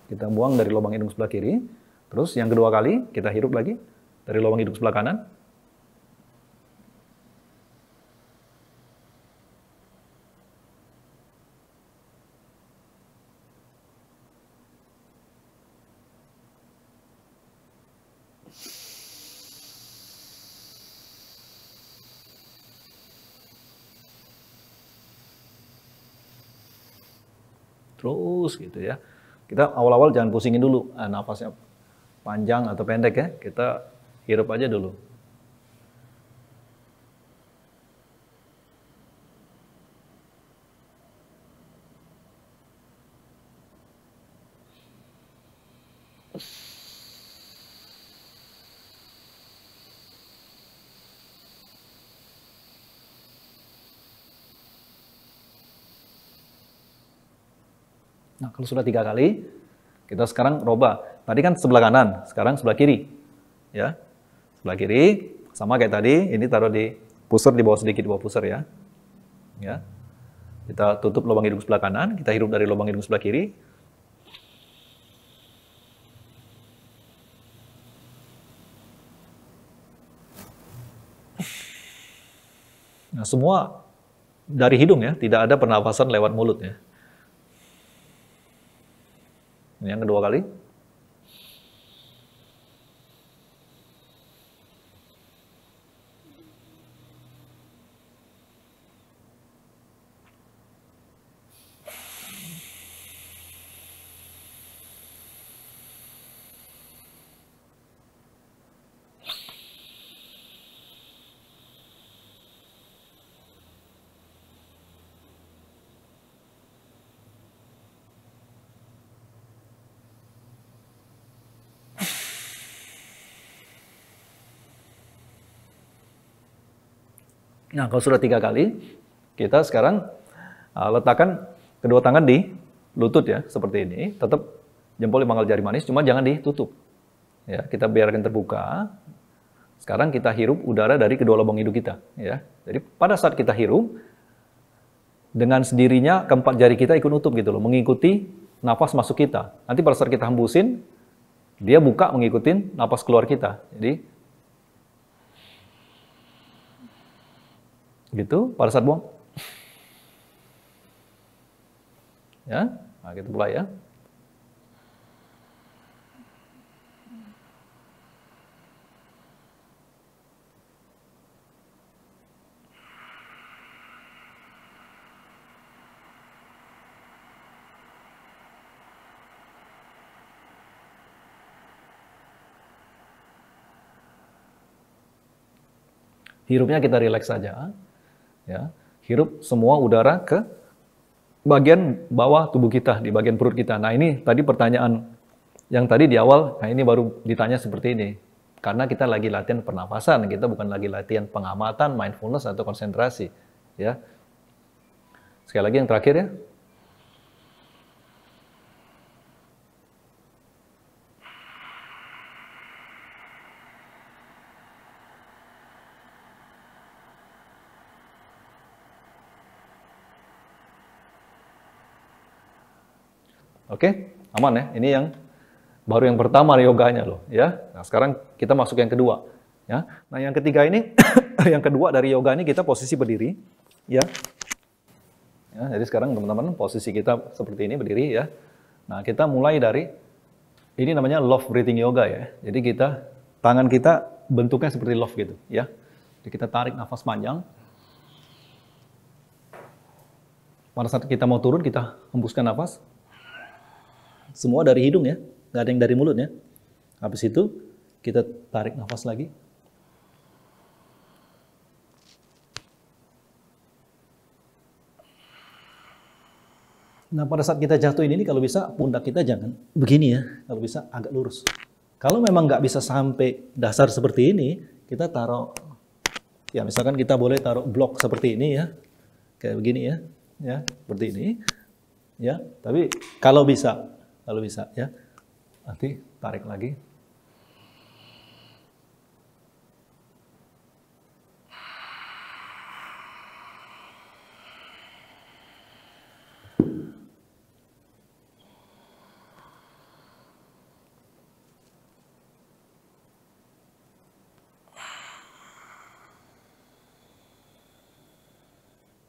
Kita buang dari lubang hidung sebelah kiri. Terus yang kedua kali kita hirup lagi dari lubang hidung sebelah kanan. Terus gitu ya. Kita awal-awal jangan pusingin dulu nafasnya panjang atau pendek ya. Kita hirup aja dulu. Nah, kalau sudah 3 kali, kita sekarang roba. Tadi kan sebelah kanan, sekarang sebelah kiri. Ya. Sebelah kiri, sama kayak tadi, ini taruh di pusar di bawah sedikit, di bawah pusar ya. Ya. Kita tutup lubang hidung sebelah kanan, kita hirup dari lubang hidung sebelah kiri. Nah, semua dari hidung ya, tidak ada pernapasan lewat mulut ya. Ini yang kedua kali. Nah, kalau sudah 3 kali, kita sekarang letakkan kedua tangan di lutut ya, seperti ini. Tetap jempol di pangkal jari manis, cuma jangan ditutup. Ya, kita biarkan terbuka. Sekarang kita hirup udara dari kedua lubang hidung kita. Ya, jadi pada saat kita hirup, dengan sendirinya keempat jari kita ikut nutup gitu loh, mengikuti nafas masuk kita. Nanti pada saat kita hembusin, dia buka mengikuti nafas keluar kita. Jadi gitu, pada saat buang. Ya, nah kita mulai ya. Hirupnya kita rileks saja. Ya, hirup semua udara ke bagian bawah tubuh kita, di bagian perut kita. Nah, ini tadi pertanyaan yang tadi di awal, nah ini baru ditanya seperti ini. Karena kita lagi latihan pernapasan, kita bukan lagi latihan pengamatan, mindfulness atau konsentrasi, ya. Sekali lagi yang terakhir ya. Oke, aman ya. Ini yang baru yang pertama yoganya loh, ya. Nah, sekarang kita masuk yang kedua, ya. Nah, yang ketiga ini yang kedua dari yoga ini kita posisi berdiri, ya. Ya, jadi sekarang teman-teman posisi kita seperti ini berdiri ya. Nah, kita mulai dari ini namanya love breathing yoga ya. Jadi kita tangan kita bentuknya seperti love gitu, ya. Jadi kita tarik nafas panjang. Pada saat kita mau turun, kita hembuskan nafas. Semua dari hidung ya, nggak ada yang dari mulut ya. Habis itu kita tarik nafas lagi. Nah, pada saat kita jatuh ini kalau bisa pundak kita jangan begini ya, kalau bisa agak lurus. Kalau memang nggak bisa sampai dasar seperti ini, kita taruh, ya misalkan kita boleh taruh blok seperti ini ya, kayak begini ya seperti ini, ya. Tapi kalau bisa ya, nanti tarik lagi.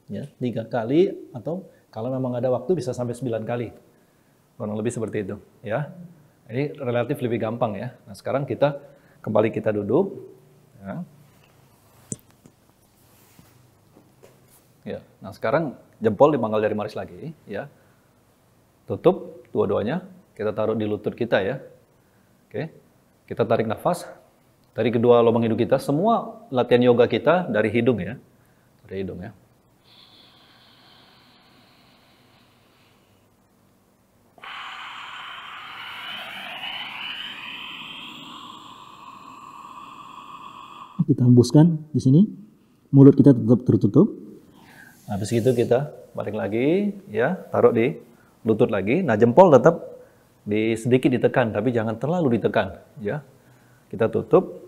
Ya, 3 kali atau kalau memang ada waktu bisa sampai 9 kali. Kurang lebih seperti itu, ya. Ini relatif lebih gampang ya. Nah, sekarang kita kembali kita duduk. Ya. Ya. Nah, sekarang jempol dimanggal jari manis lagi, ya. Tutup dua-duanya, kita taruh di lutut kita ya. Oke. Kita tarik nafas dari kedua lubang hidung kita. Semua latihan yoga kita dari hidung ya. Dari hidung ya. Kita hembuskan di sini, mulut kita tetap tertutup. Habis itu kita balik lagi, ya, taruh di lutut lagi. Nah, jempol tetap sedikit ditekan, tapi jangan terlalu ditekan, ya. Kita tutup,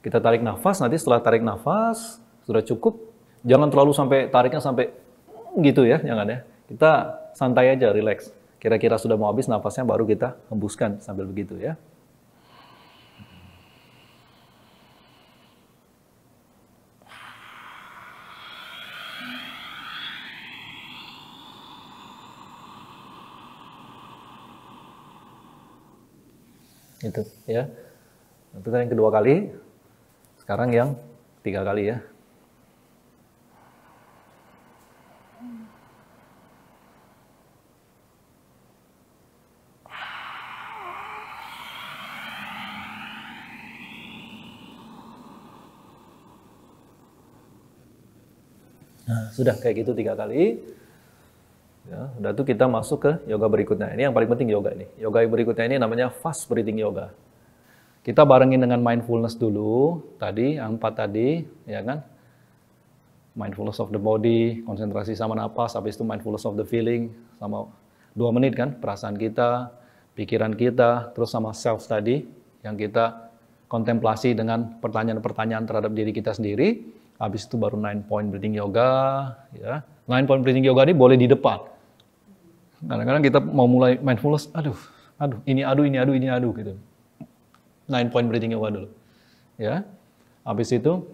kita tarik nafas. Nanti setelah tarik nafas sudah cukup, jangan terlalu sampai tariknya sampai gitu ya, jangan ya. Kita santai aja, relax. Kira-kira sudah mau habis nafasnya, baru kita hembuskan sambil begitu ya. Itu ya. Itu kan yang kedua kali. Sekarang yang 3 kali ya. Nah, sudah kayak gitu 3 kali. Ya, udah tuh kita masuk ke yoga berikutnya. Ini yang paling penting yoga ini. Yoga berikutnya ini namanya fast breathing yoga. Kita barengin dengan mindfulness dulu, tadi, yang 4 tadi, ya kan? Mindfulness of the body, konsentrasi sama napas, habis itu mindfulness of the feeling, sama 2 menit kan, perasaan kita, pikiran kita, terus sama self tadi, yang kita kontemplasi dengan pertanyaan-pertanyaan terhadap diri kita sendiri, habis itu baru 9 point breathing yoga, ya. 9 point breathing yoga ini boleh di depan. Kadang-kadang kita mau mulai mindfulness, aduh, ini adu gitu. 9 point breathing yoga dulu. Ya. Habis itu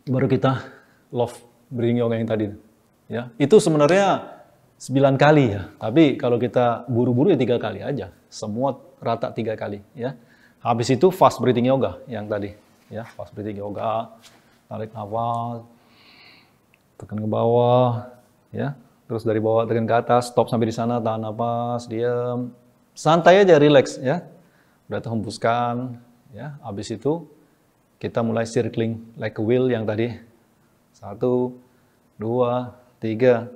baru kita love breathing yoga yang tadi. Ya. Itu sebenarnya 9 kali ya. Tapi kalau kita buru-buru ya 3 kali aja. Semua rata 3 kali ya. Habis itu fast breathing yoga yang tadi. Ya, fast breathing yoga. Tarik nafas. Tekan ke bawah, ya. Terus dari bawah tekan ke atas, stop sampai di sana, tahan napas, diam. Santai aja, relax ya. Udah hembuskan, ya. Habis itu kita mulai circling like a wheel yang tadi. 1, 2, 3,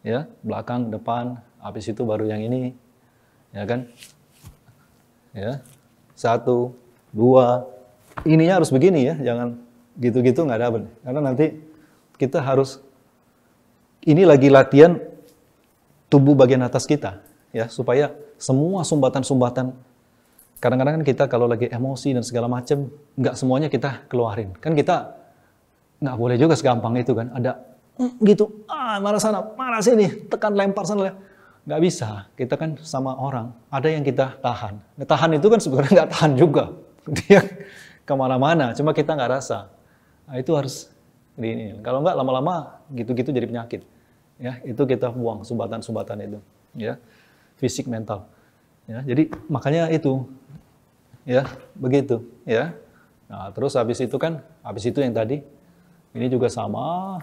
ya. Belakang, depan, habis itu baru yang ini. Ya kan? Ya. 1, 2. Ininya harus begini ya, jangan gitu-gitu nggak dapet. Karena nanti kita harus, ini lagi latihan tubuh bagian atas kita, ya, supaya semua sumbatan-sumbatan, kadang-kadang kan kita kalau lagi emosi dan segala macam, nggak semuanya kita keluarin. Kan kita nggak boleh juga segampang itu kan, ada gitu, marah sana, marah sini, tekan lempar sana, nggak bisa. Kita kan sama orang, ada yang kita tahan. Nah, tahan itu kan sebenarnya nggak tahan juga, dia kemana-mana, cuma kita nggak rasa. Nah, itu harus ini. Kalau nggak lama-lama gitu-gitu jadi penyakit. Ya, itu kita buang sumbatan-sumbatan itu, ya. Fisik, mental. Ya, jadi makanya itu ya, begitu, ya. Nah, terus habis itu yang tadi ini juga sama,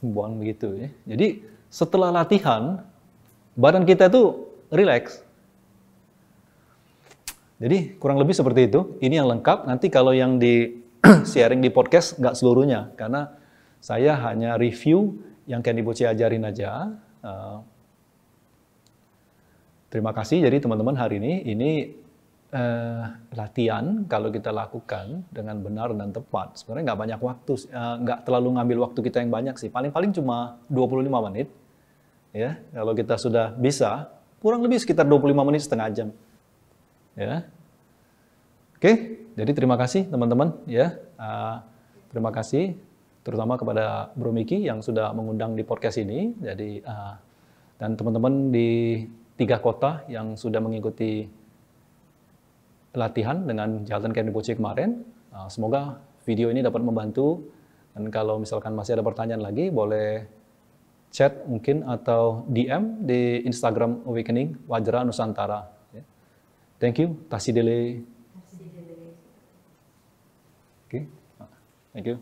buang begitu ya. Jadi setelah latihan badan kita itu rileks. Jadi kurang lebih seperti itu. Ini yang lengkap. Nanti kalau yang di sharing di podcast nggak seluruhnya, karena saya hanya review yang Ken Ibuchi ajarin aja. terima kasih. Jadi teman-teman hari ini latihan kalau kita lakukan dengan benar dan tepat. Sebenarnya nggak banyak waktu, nggak terlalu ngambil waktu kita yang banyak sih. Paling-paling cuma 25 menit. Ya, kalau kita sudah bisa, kurang lebih sekitar 25 menit, setengah jam. Ya. Oke, jadi terima kasih teman-teman. Ya, terima kasih terutama kepada Bro Miki yang sudah mengundang di podcast ini. Jadi dan teman-teman di 3 kota yang sudah mengikuti latihan dengan Jalten Kenipoche kemarin. Semoga video ini dapat membantu. Dan kalau misalkan masih ada pertanyaan lagi, boleh chat mungkin atau DM di Instagram Awakening Wajra Nusantara. Thank you. Tasidele. Okay. Thank you.